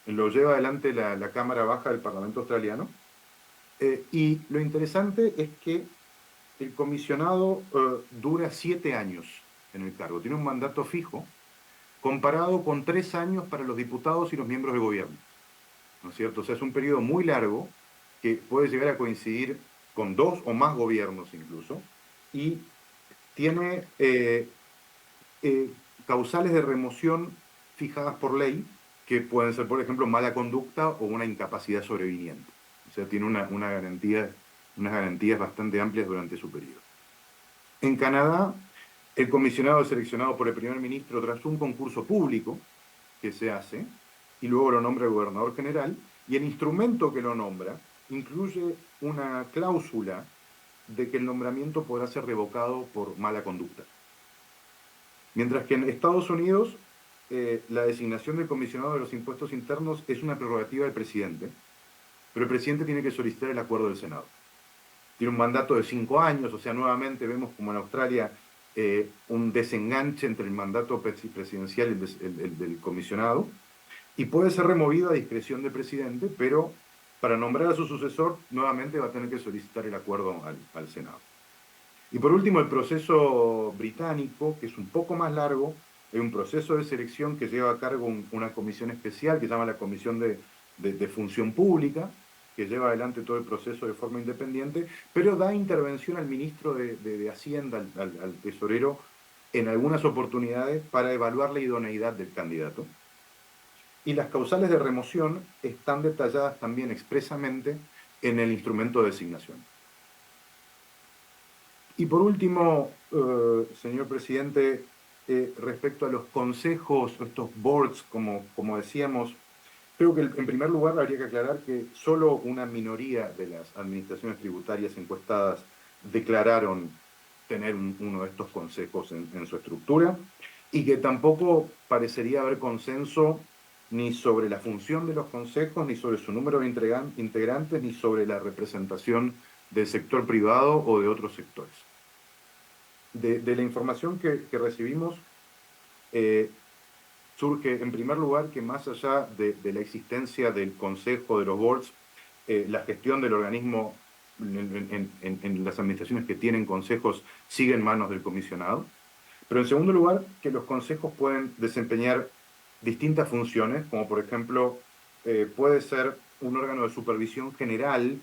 Lo lleva adelante la Cámara Baja del Parlamento australiano. Y lo interesante es que el comisionado dura 7 años en el cargo, tiene un mandato fijo, comparado con 3 años para los diputados y los miembros del gobierno, ¿no es cierto? O sea, es un periodo muy largo que puede llegar a coincidir con 2 o más gobiernos incluso, y tiene causales de remoción fijadas por ley, que pueden ser, por ejemplo, mala conducta o una incapacidad sobreviniente. O sea, tiene unas garantías bastante amplias durante su periodo. En Canadá, el comisionado es seleccionado por el primer ministro tras un concurso público que se hace, y luego lo nombra el gobernador general, y el instrumento que lo nombra incluye una cláusula de que el nombramiento podrá ser revocado por mala conducta. Mientras que en Estados Unidos la designación del comisionado de los impuestos internos es una prerrogativa del presidente, pero el presidente tiene que solicitar el acuerdo del Senado. Tiene un mandato de 5 años, o sea, nuevamente vemos como en Australia un desenganche entre el mandato presidencial y el del comisionado, y puede ser removido a discreción del presidente, pero para nombrar a su sucesor nuevamente va a tener que solicitar el acuerdo al Senado. Y por último, el proceso británico, que es un poco más largo, es un proceso de selección que lleva a cargo una comisión especial que se llama la Comisión de Función Pública, que lleva adelante todo el proceso de forma independiente, pero da intervención al ministro de Hacienda, al tesorero, en algunas oportunidades para evaluar la idoneidad del candidato. Y las causales de remoción están detalladas también expresamente en el instrumento de designación. Y por último, señor presidente, respecto a los consejos, estos boards, como decíamos, creo que en primer lugar habría que aclarar que solo una minoría de las administraciones tributarias encuestadas declararon tener uno de estos consejos en su estructura, y que tampoco parecería haber consenso ni sobre la función de los consejos, ni sobre su número de integrantes, ni sobre la representación del sector privado o de otros sectores. De la información que recibimos, surge en primer lugar que más allá de la existencia del consejo, de los boards, la gestión del organismo en las administraciones que tienen consejos sigue en manos del comisionado. Pero en segundo lugar, que los consejos pueden desempeñar distintas funciones, como por ejemplo, puede ser un órgano de supervisión general,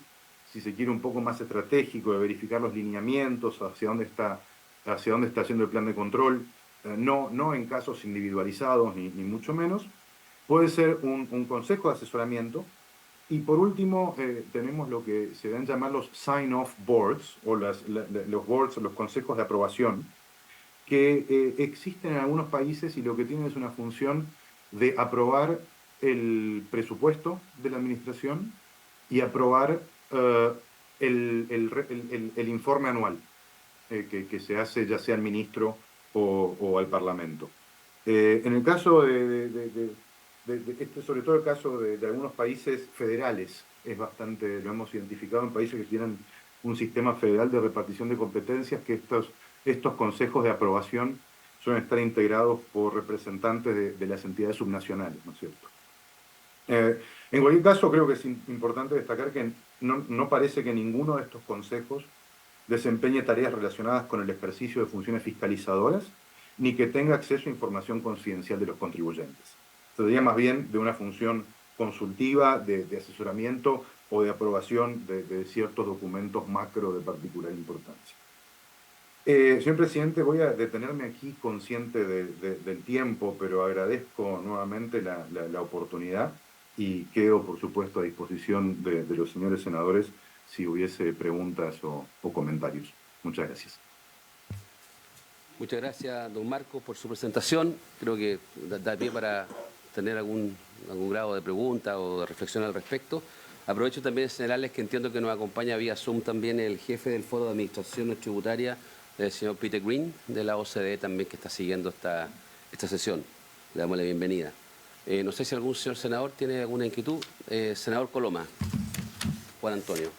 si se quiere un poco más estratégico, de verificar los lineamientos, hacia dónde está haciendo el plan de control, no en casos individualizados ni mucho menos. Puede ser un consejo de asesoramiento. Y por último, tenemos lo que se deben llamar los sign-off boards, o los boards, los consejos de aprobación, que existen en algunos países y lo que tienen es una función de aprobar el presupuesto de la administración y aprobar el informe anual que se hace ya sea al ministro o al Parlamento. En el caso sobre todo el caso de algunos países federales, es bastante, lo hemos identificado en países que tienen un sistema federal de repartición de competencias, que estos consejos de aprobación suelen estar integrados por representantes de las entidades subnacionales, ¿no es cierto? En cualquier caso, creo que es importante destacar que no parece que ninguno de estos consejos desempeñe tareas relacionadas con el ejercicio de funciones fiscalizadoras, ni que tenga acceso a información confidencial de los contribuyentes. Se trataría más bien de una función consultiva, de asesoramiento o de aprobación de ciertos documentos macro de particular importancia. Señor presidente, voy a detenerme aquí consciente del tiempo, pero agradezco nuevamente la oportunidad y quedo, por supuesto, a disposición de los señores senadores si hubiese preguntas o comentarios. Muchas gracias. Muchas gracias, don Marcos, por su presentación. Creo que da pie para tener algún grado de pregunta o de reflexión al respecto. Aprovecho también de señalarles que entiendo que nos acompaña vía Zoom también el jefe del Foro de Administración Tributaria, el señor Peter Green, de la OCDE también, que está siguiendo esta sesión. Le damos la bienvenida. No sé si algún señor senador tiene alguna inquietud. Senador Coloma. Juan Antonio.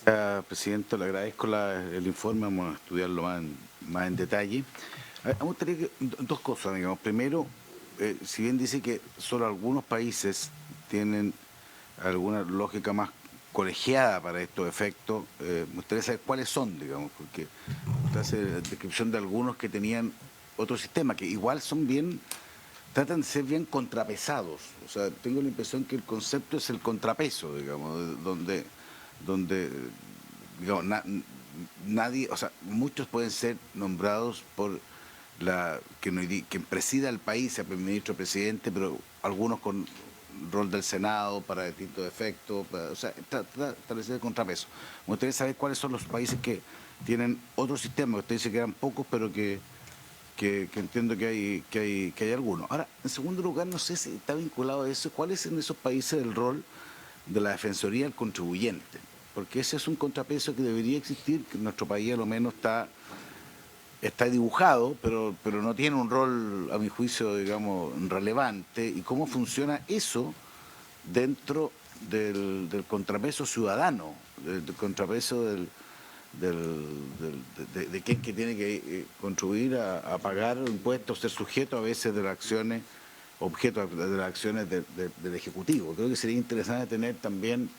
Gracias, presidente. Le agradezco el informe. Vamos a estudiarlo más en detalle. Me gustaría que dos cosas, digamos. Primero, si bien dice que solo algunos países tienen alguna lógica más colegiada para estos efectos, me gustaría saber cuáles son, digamos, porque usted hace la descripción de algunos que tenían otro sistema, que igual tratan de ser bien contrapesados. O sea, tengo la impresión que el concepto es el contrapeso, digamos, donde digamos, nadie, o sea, muchos pueden ser nombrados por quien presida el país, sea ministro, presidente, pero algunos con rol del Senado para distintos efectos, o sea, establecer el contrapeso. Me gustaría saber cuáles son los países que tienen otro sistema. Usted dice que eran pocos, pero que entiendo que hay algunos. Ahora, en segundo lugar, no sé si está vinculado a eso, ¿cuál es en esos países el rol de la Defensoría del Contribuyente? porque ese es un contrapeso que debería existir, que en nuestro país a lo menos está dibujado, pero no tiene un rol, a mi juicio, digamos, relevante. ¿Y cómo funciona eso dentro del contrapeso ciudadano, del contrapeso de quien que tiene que contribuir a pagar impuestos, ser sujeto a veces de las acciones, objeto de las acciones del Ejecutivo? Creo que sería interesante tener también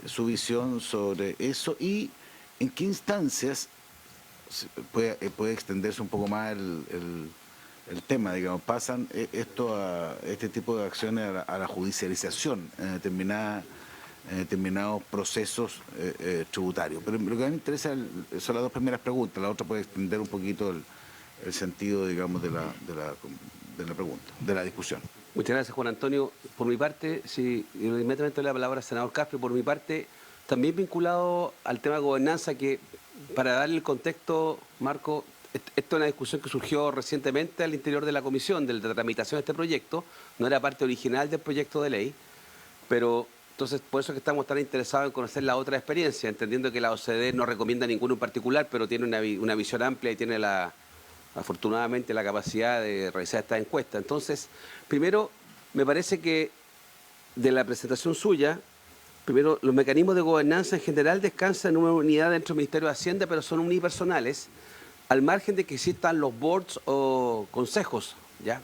su visión sobre eso y en qué instancias puede extenderse un poco más el tema, digamos, pasan este tipo de acciones a la judicialización en determinados procesos tributarios. Pero lo que a mí me interesa son las dos primeras preguntas, la otra puede extender un poquito el sentido, digamos, de la pregunta, de la discusión. Muchas gracias, Juan Antonio. Por mi parte, sí, inmediatamente le doy la palabra al senador Castro. Por mi parte, también vinculado al tema de gobernanza, que para darle el contexto, Marco, esto es una discusión que surgió recientemente al interior de la comisión de la tramitación de este proyecto, no era parte original del proyecto de ley, pero entonces por eso es que estamos tan interesados en conocer la otra experiencia, entendiendo que la OCDE no recomienda ninguno en particular, pero tiene una visión amplia y tiene afortunadamente la capacidad de realizar esta encuesta. Entonces, primero, me parece que de la presentación suya, primero, los mecanismos de gobernanza en general descansan en una unidad dentro del Ministerio de Hacienda, pero son unipersonales, al margen de que existan los boards o consejos, ¿ya?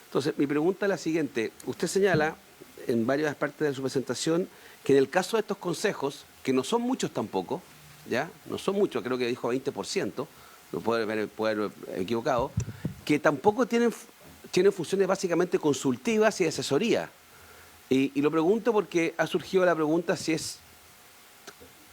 Entonces, mi pregunta es la siguiente. Usted señala en varias partes de su presentación que en el caso de estos consejos, que no son muchos tampoco, ¿ya? No son muchos, creo que dijo 20%, no puede haber equivocado, que tampoco tienen funciones básicamente consultivas y de asesoría. Y lo pregunto porque ha surgido la pregunta si es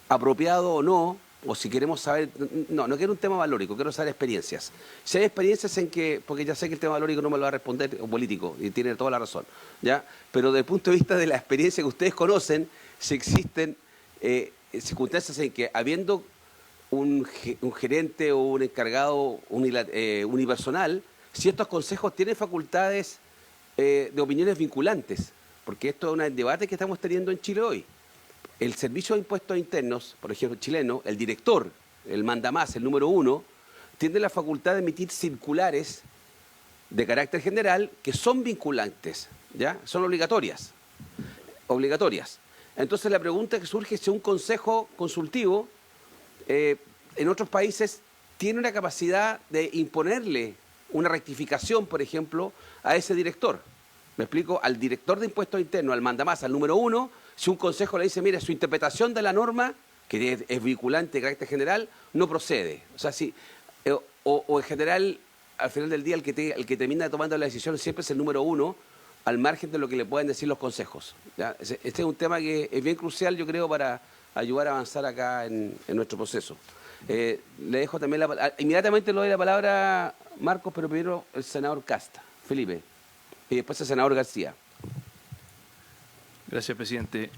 apropiado o no, o si queremos saber, no quiero un tema valórico, quiero saber experiencias. Si hay experiencias en que, porque ya sé que el tema valórico no me lo va a responder un político, y tiene toda la razón, ¿ya? Pero desde el punto de vista de la experiencia que ustedes conocen, si existen circunstancias en que habiendo un gerente o un encargado unipersonal, si estos consejos tienen facultades de opiniones vinculantes, porque esto es un debate que estamos teniendo en Chile hoy. El Servicio de Impuestos Internos, por ejemplo, chileno, el director, el mandamás, el número 1, tiene la facultad de emitir circulares de carácter general que son vinculantes, ¿ya? Son obligatorias. Entonces la pregunta que surge es si un consejo consultivo en otros países tiene una capacidad de imponerle una rectificación, por ejemplo, a ese director. Me explico, al director de Impuestos Internos, al mandamás, al número 1, si un consejo le dice, mire, su interpretación de la norma, que es vinculante de carácter general, no procede. O sea, si, o en general, al final del día, el que termina tomando la decisión siempre es el número 1, al margen de lo que le pueden decir los consejos, ¿ya? Este es un tema que es bien crucial, yo creo, para ayudar a avanzar acá en nuestro proceso. Le dejo también inmediatamente le doy la palabra, Marcos, pero primero el senador Casta, Felipe, y después el senador García. Gracias, presidente.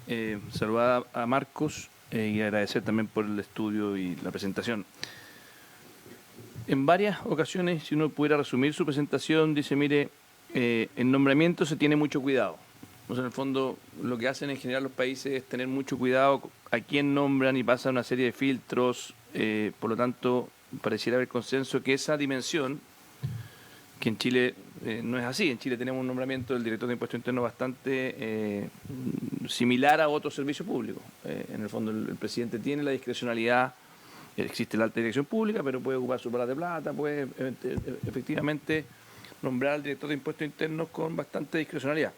Saludar a Marcos y agradecer también por el estudio y la presentación. En varias ocasiones, si uno pudiera resumir su presentación, dice, mire, en nombramiento se tiene mucho cuidado. O sea, en el fondo, lo que hacen en general los países es tener mucho cuidado a quién nombran y pasan una serie de filtros. Por lo tanto, pareciera haber consenso que esa dimensión, que en Chile no es así. En Chile tenemos un nombramiento del director de Impuestos Internos bastante similar a otros servicios públicos. En el fondo, el presidente tiene la discrecionalidad, existe la alta dirección pública, pero puede ocupar su plata de plata, puede efectivamente nombrar al director de Impuestos Internos con bastante discrecionalidad.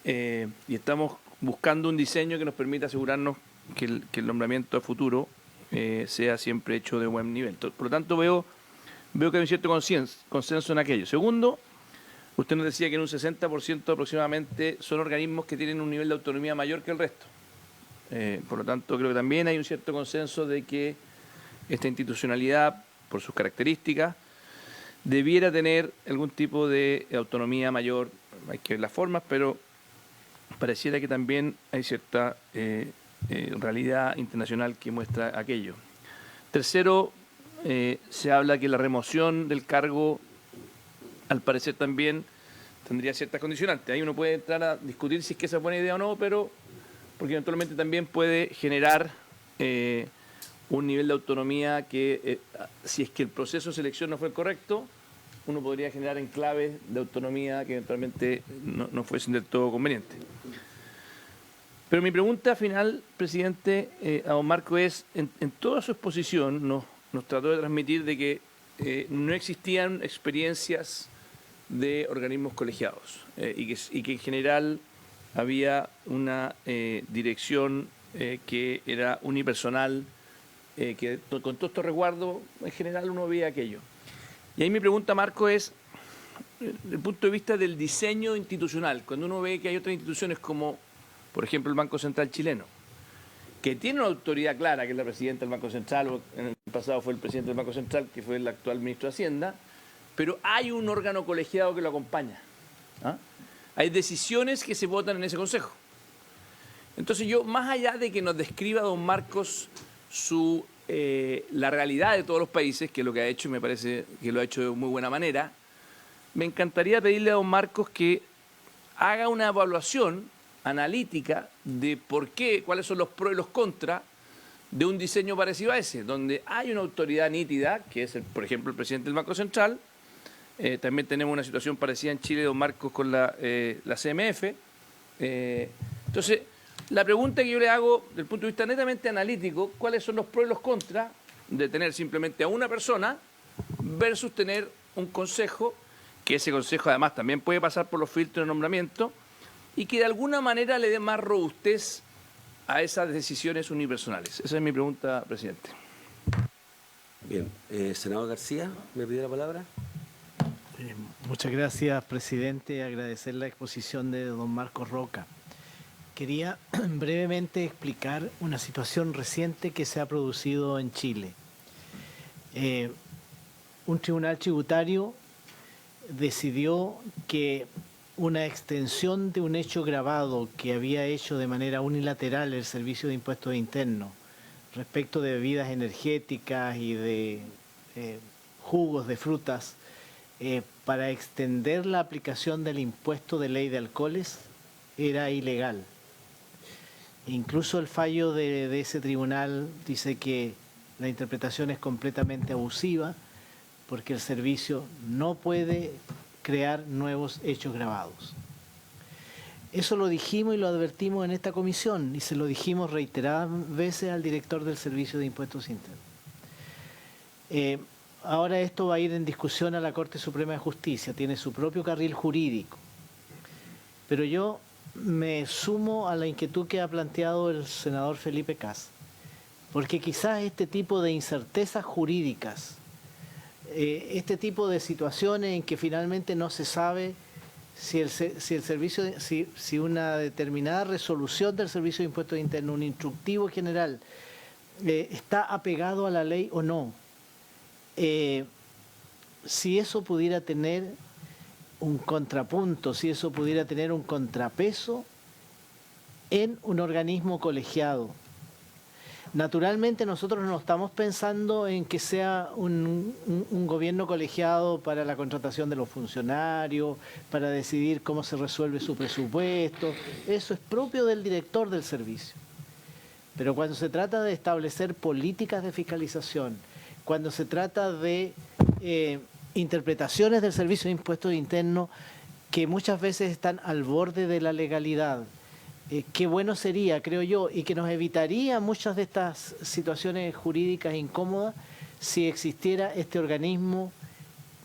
Y estamos buscando un diseño que nos permita asegurarnos que el nombramiento a futuro sea siempre hecho de buen nivel. Por lo tanto, veo que hay un cierto consenso en aquello. Segundo, usted nos decía que en un 60% aproximadamente son organismos que tienen un nivel de autonomía mayor que el resto. Por lo tanto, creo que también hay un cierto consenso de que esta institucionalidad, por sus características, debiera tener algún tipo de autonomía mayor. Hay que ver las formas, pero pareciera que también hay cierta realidad internacional que muestra aquello. Tercero, se habla que la remoción del cargo, al parecer también tendría ciertas condicionantes. Ahí uno puede entrar a discutir si es que esa es buena idea o no, pero porque eventualmente también puede generar un nivel de autonomía que, si es que el proceso de selección no fue el correcto, uno podría generar enclaves de autonomía que eventualmente no fuesen del todo convenientes. Pero mi pregunta final, presidente, a don Marco es, en toda su exposición nos trató de transmitir de que no existían experiencias de organismos colegiados y que en general había una dirección que era unipersonal, que con todo estos resguardos en general uno veía aquello. Y ahí mi pregunta, Marco, es, desde el punto de vista del diseño institucional, cuando uno ve que hay otras instituciones como, por ejemplo, el Banco Central chileno, que tiene una autoridad clara, que es la presidenta del Banco Central, o en el pasado fue el presidente del Banco Central, que fue el actual ministro de Hacienda, pero hay un órgano colegiado que lo acompaña. Hay decisiones que se votan en ese consejo. Entonces yo, más allá de que nos describa don Marcos la realidad de todos los países, que es lo que ha hecho y me parece que lo ha hecho de muy buena manera, me encantaría pedirle a don Marcos que haga una evaluación analítica de por qué, cuáles son los pros y los contras de un diseño parecido a ese, donde hay una autoridad nítida, que es, por ejemplo, el presidente del Banco Central. También tenemos una situación parecida en Chile, don Marcos, con la CMF. Entonces, la pregunta que yo le hago, desde el punto de vista netamente analítico, ¿cuáles son los pros y los contras de tener simplemente a una persona versus tener un consejo, que ese consejo además también puede pasar por los filtros de nombramiento, y que de alguna manera le dé más robustez a esas decisiones unipersonales? Esa es mi pregunta, presidente. Bien, senador García, ¿me pide la palabra? Muchas gracias, presidente. Agradecer la exposición de don Marcos Roca. Quería brevemente explicar una situación reciente que se ha producido en Chile. Un tribunal tributario decidió que una extensión de un hecho grabado que había hecho de manera unilateral el Servicio de Impuestos Internos respecto de bebidas energéticas y de jugos de frutas para extender la aplicación del impuesto de ley de alcoholes era ilegal. Incluso el fallo de ese tribunal dice que la interpretación es completamente abusiva porque el servicio no puede crear nuevos hechos grabados. Eso lo dijimos y lo advertimos en esta comisión y se lo dijimos reiteradas veces al director del Servicio de Impuestos Internos. Ahora esto va a ir en discusión a la Corte Suprema de Justicia, tiene su propio carril jurídico. Pero yo me sumo a la inquietud que ha planteado el senador Felipe Cas, porque quizás este tipo de incertezas jurídicas, este tipo de situaciones en que finalmente no se sabe si una determinada resolución del Servicio de Impuestos Internos, un instructivo general, está apegado a la ley o no. Si eso pudiera tener un contrapunto, si eso pudiera tener un contrapeso en un organismo colegiado. Naturalmente nosotros no estamos pensando en que sea un gobierno colegiado para la contratación de los funcionarios, para decidir cómo se resuelve su presupuesto. Eso es propio del director del servicio. Pero cuando se trata de establecer políticas de fiscalización, cuando se trata de interpretaciones del Servicio de Impuestos Internos que muchas veces están al borde de la legalidad, qué bueno sería, creo yo, y que nos evitaría muchas de estas situaciones jurídicas incómodas si existiera este organismo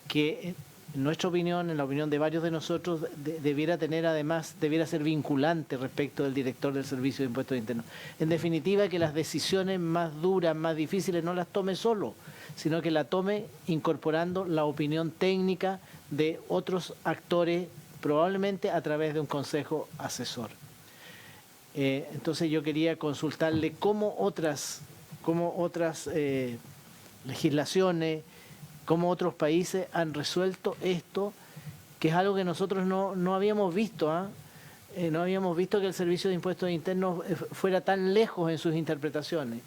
que, en nuestra opinión, en la opinión de varios de nosotros, debiera tener además, debiera ser vinculante respecto del director del Servicio de Impuestos Internos. En definitiva, que las decisiones más duras, más difíciles, no las tome solo, sino que la tome incorporando la opinión técnica de otros actores, probablemente a través de un consejo asesor. Entonces yo quería consultarle cómo otras legislaciones, cómo otros países han resuelto esto, que es algo que nosotros no habíamos visto. No habíamos visto que el Servicio de Impuestos Internos fuera tan lejos en sus interpretaciones.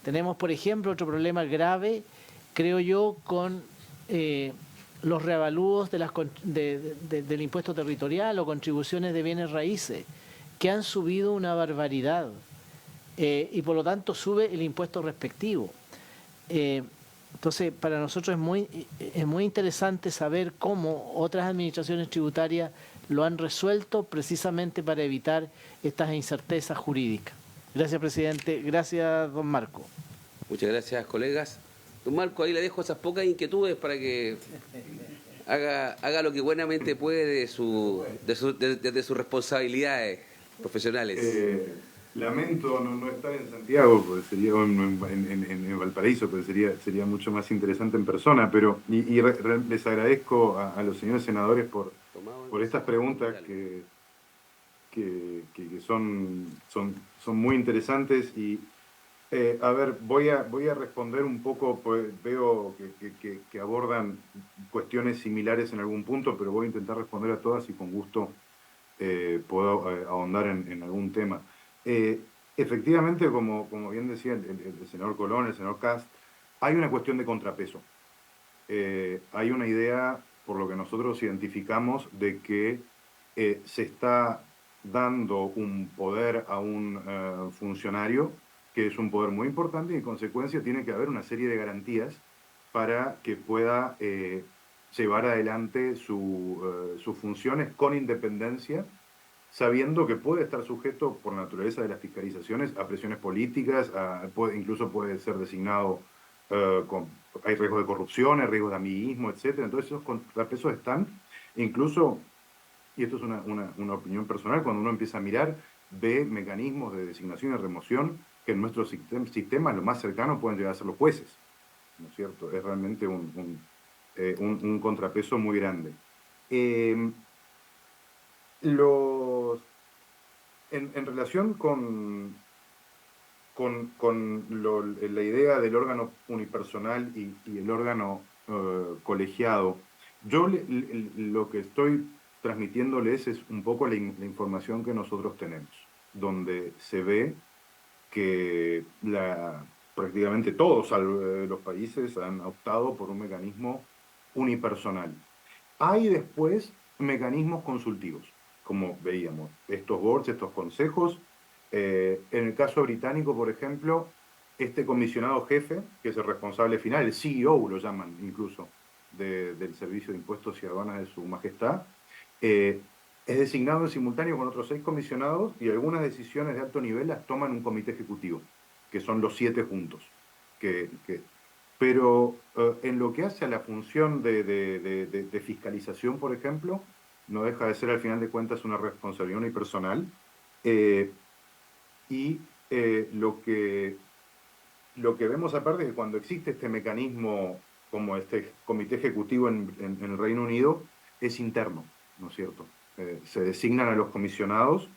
Tenemos, por ejemplo, otro problema grave, creo yo, con los reavalúos del impuesto territorial o contribuciones de bienes raíces, que han subido una barbaridad y por lo tanto sube el impuesto respectivo. Entonces, para nosotros es muy interesante saber cómo otras administraciones tributarias lo han resuelto precisamente para evitar estas incertezas jurídicas. Gracias, presidente. Gracias, don Marco. Muchas gracias, colegas. Don Marco, ahí le dejo esas pocas inquietudes para que haga lo que buenamente puede desde sus responsabilidades profesionales. Lamento no estar en Santiago, porque sería en Valparaíso, porque sería mucho más interesante en persona, pero les agradezco a los señores senadores por estas preguntas que son muy interesantes y a ver, voy a responder un poco, pues veo que abordan cuestiones similares en algún punto, pero voy a intentar responder a todas y con gusto puedo ahondar en algún tema. Efectivamente, como bien decía el senador Colón, el senador Kast, hay una cuestión de contrapeso. Hay una idea, por lo que nosotros identificamos, de que se está dando un poder a un funcionario que es un poder muy importante y en consecuencia tiene que haber una serie de garantías para que pueda llevar adelante sus funciones con independencia, sabiendo que puede estar sujeto por naturaleza de las fiscalizaciones a presiones políticas, incluso puede ser designado, hay riesgos de corrupción, hay riesgos de amiguismo, etc. Entonces esos contrapesos están, incluso, y esto es una opinión personal, cuando uno empieza a mirar, ve mecanismos de designación y remoción que en nuestro sistema lo más cercano pueden llegar a ser los jueces, ¿no es cierto? Es realmente un contrapeso muy grande. En relación con la idea del órgano unipersonal y el órgano colegiado, yo lo que estoy transmitiéndoles es un poco la información que nosotros tenemos, donde se ve que prácticamente todos los países han optado por un mecanismo unipersonal. Hay después mecanismos consultivos, como veíamos, estos boards, estos consejos. En el caso británico, por ejemplo, este comisionado jefe, que es el responsable final, el CEO lo llaman incluso, del Servicio de Impuestos y Aduanas de Su Majestad, es designado en simultáneo con otros 6 comisionados y algunas decisiones de alto nivel las toman un comité ejecutivo, que son los 7 juntos. Pero en lo que hace a la función de fiscalización, por ejemplo, no deja de ser al final de cuentas una responsabilidad unipersonal. Lo que vemos aparte es que cuando existe este mecanismo como este comité ejecutivo en el Reino Unido, es interno, ¿no es cierto? Se designan a los comisionados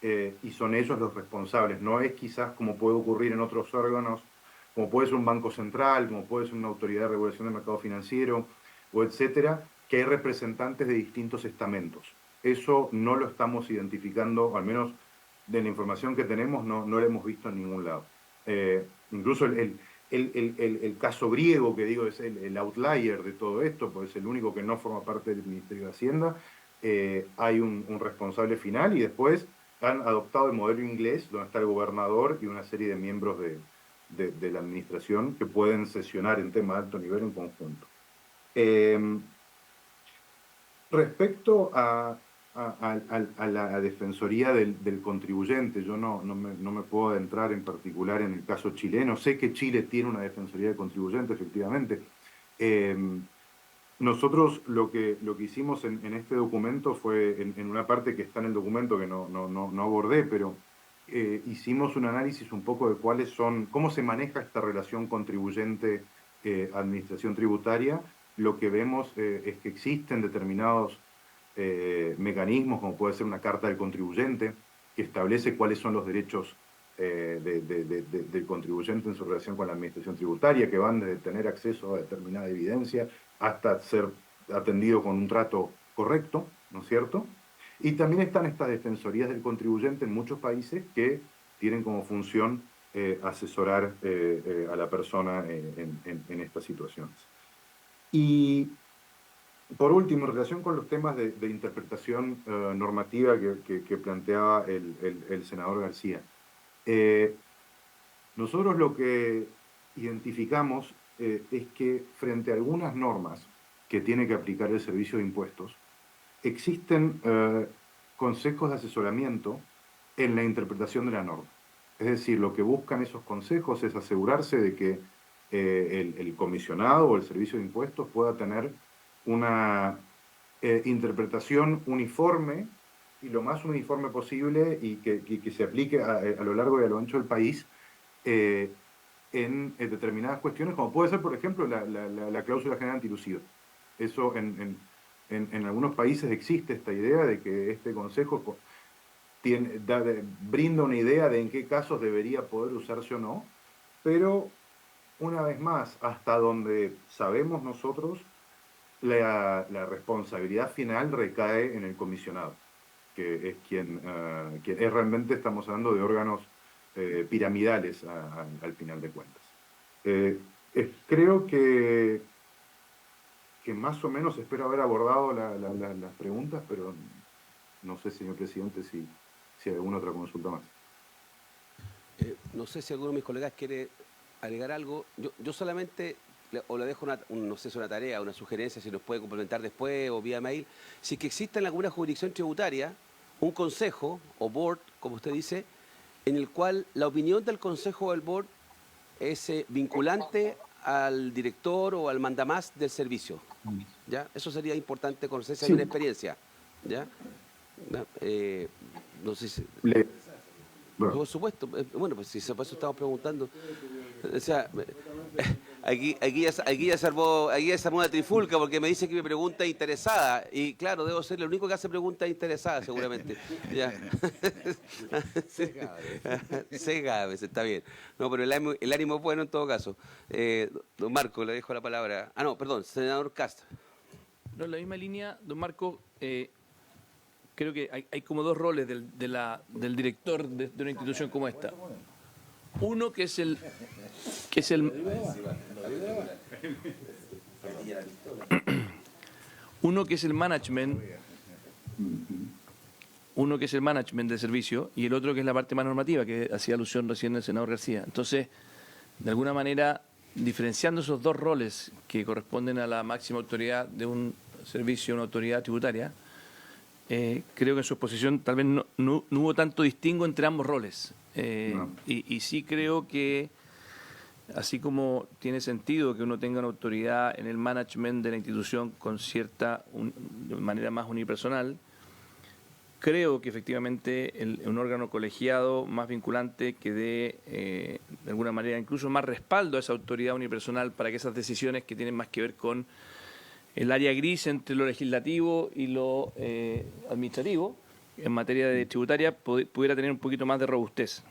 y son ellos los responsables. No es quizás como puede ocurrir en otros órganos, como puede ser un banco central, como puede ser una autoridad de regulación del mercado financiero, o etcétera, que hay representantes de distintos estamentos. Eso no lo estamos identificando, al menos de la información que tenemos, no lo hemos visto en ningún lado. Incluso el caso griego, que digo es el outlier de todo esto, pues es el único que no forma parte del Ministerio de Hacienda. Hay un responsable final y después han adoptado el modelo inglés, donde está el gobernador y una serie de miembros de la administración que pueden sesionar en temas de alto nivel en conjunto. Respecto a la defensoría del contribuyente, yo no me puedo adentrar en particular en el caso chileno. Sé que Chile tiene una defensoría del contribuyente, efectivamente. Nosotros lo que hicimos en este documento fue, en una parte que está en el documento que no abordé, pero hicimos un análisis un poco de cómo se maneja esta relación contribuyente-administración tributaria. Lo que vemos es que existen determinados mecanismos, como puede ser una carta del contribuyente, que establece cuáles son los derechos del contribuyente en su relación con la administración tributaria, que van desde tener acceso a determinada evidencia hasta ser atendido con un trato correcto, ¿no es cierto? Y también están estas defensorías del contribuyente en muchos países que tienen como función asesorar a la persona en estas situaciones. Y Por último, en relación con los temas de interpretación normativa que planteaba el senador García, nosotros lo que identificamos es que frente a algunas normas que tiene que aplicar el Servicio de Impuestos, existen consejos de asesoramiento en la interpretación de la norma. Es decir, lo que buscan esos consejos es asegurarse de que el comisionado o el Servicio de Impuestos pueda tener una interpretación uniforme y lo más uniforme posible y que se aplique a lo largo y a lo ancho del país en determinadas cuestiones, como puede ser, por ejemplo, la cláusula general antilucido. Eso en algunos países existe esta idea de que este consejo brinda una idea de en qué casos debería poder usarse o no, pero una vez más, hasta donde sabemos nosotros, la responsabilidad final recae en el comisionado, que es quien es realmente, estamos hablando de órganos piramidales al final de cuentas. Creo que más o menos espero haber abordado las preguntas, pero no sé, señor presidente, si hay alguna otra consulta más. No sé si alguno de mis colegas quiere agregar algo. Yo solamente, o le dejo no sé si una tarea, una sugerencia, si nos puede complementar después o vía mail. Si es que existe en alguna jurisdicción tributaria un consejo o board, como usted dice, en el cual la opinión del consejo o del board es vinculante al director o al mandamás del servicio. ¿Ya? Eso sería importante conocer si hay una experiencia. ¿Ya? No sé si... Bueno. Por supuesto, bueno, pues si por eso estamos preguntando. O sea, aquí ya se armó una trifulca porque me dice que mi pregunta es interesada. Y claro, debo ser el único que hace preguntas interesadas, seguramente. Ya. Sega a veces, está bien. No, pero el ánimo es bueno en todo caso. Don Marco, le dejo la palabra. Ah, no, perdón, senador Castro. No, en la misma línea, don Marco, creo que hay como dos roles del director de una institución como esta. Uno que es el management, del servicio, y el otro que es la parte más normativa, que hacía alusión recién el senador García. Entonces, de alguna manera, diferenciando esos dos roles que corresponden a la máxima autoridad de un servicio, una autoridad tributaria, creo que en su exposición tal vez no hubo tanto distingo entre ambos roles. Y sí creo que, así como tiene sentido que uno tenga una autoridad en el management de la institución con de manera más unipersonal, creo que efectivamente un órgano colegiado más vinculante que dé, de alguna manera, incluso más respaldo a esa autoridad unipersonal para que esas decisiones que tienen más que ver con el área gris entre lo legislativo y lo administrativo, en materia de tributaria, pudiera tener un poquito más de robustez.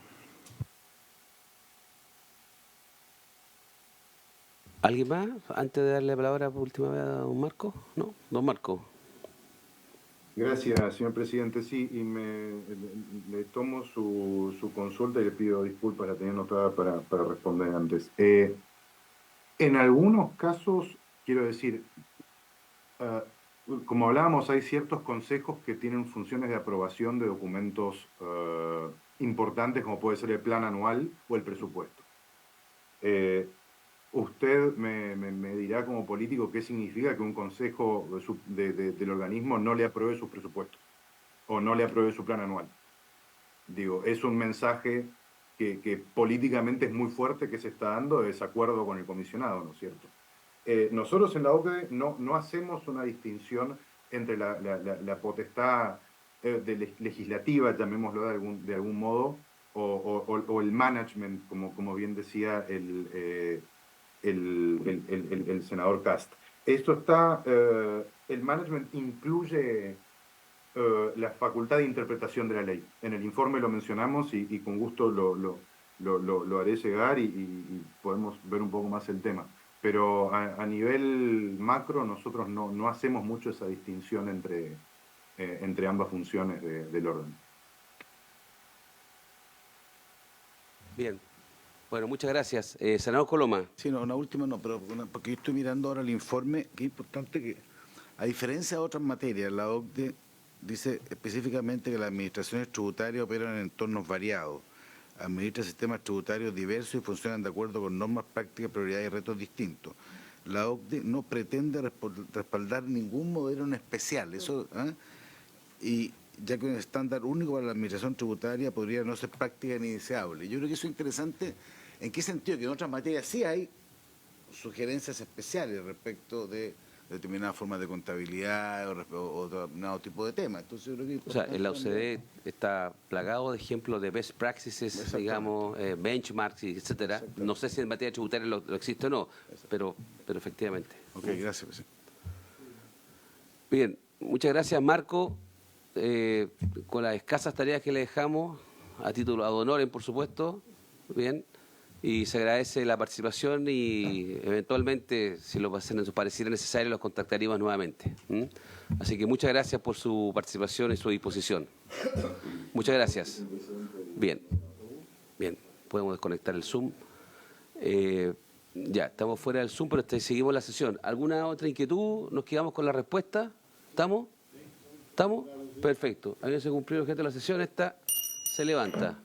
¿Alguien más? Antes de darle la palabra por última vez a don Marco. ¿No? Don Marco. Gracias, señor presidente. Sí, y le tomo su consulta y le pido disculpas, la tenía anotada para responder antes. En algunos casos, quiero decir, como hablábamos, hay ciertos consejos que tienen funciones de aprobación de documentos importantes, como puede ser el plan anual o el presupuesto. Usted me dirá como político qué significa que un consejo del organismo no le apruebe sus presupuestos o no le apruebe su plan anual. Digo, es un mensaje que políticamente es muy fuerte que se está dando de desacuerdo con el comisionado, ¿no es cierto? Nosotros en la OCDE no hacemos una distinción entre la potestad legislativa, llamémoslo de algún modo, o el management, como bien decía el senador Cast. Esto está, el management incluye la facultad de interpretación de la ley. En el informe lo mencionamos y con gusto lo haré llegar y podemos ver un poco más el tema. Pero a nivel macro nosotros no hacemos mucho esa distinción entre ambas funciones del orden. Bien. Bueno, muchas gracias. Senador Coloma. Sí, no, una última no, pero porque yo estoy mirando ahora el informe, que es importante que A diferencia de otras materias, la OCDE dice específicamente que las administraciones tributarias operan en entornos variados, administran sistemas tributarios diversos y funcionan de acuerdo con normas, prácticas, prioridades y retos distintos. La OCDE no pretende respaldar ningún modelo en especial, eso, y ya que un estándar único para la administración tributaria podría no ser práctica ni deseable. Yo creo que eso es interesante. ¿En qué sentido? Que en otras materias sí hay sugerencias especiales respecto de determinadas formas de contabilidad o determinado tipo de temas. Entonces, yo creo que O sea, en la OCDE está plagado de ejemplos de best practices, digamos, benchmarks, etcétera. No sé si en materia tributaria lo existe o no, pero efectivamente. Ok, gracias, presidente. Bien, muchas gracias, Marco. Con las escasas tareas que le dejamos, a título ad honorem, por supuesto, bien, y se agradece la participación y eventualmente, si lo pareciera necesario, los contactaríamos nuevamente. Así que muchas gracias por su participación y su disposición. Muchas gracias. Bien, podemos desconectar el Zoom. Ya, estamos fuera del Zoom, pero seguimos la sesión. ¿Alguna otra inquietud? ¿Nos quedamos con la respuesta? ¿Estamos? ¿Estamos? Perfecto. ¿Alguien se cumplió el objeto de la sesión? Esta se levanta.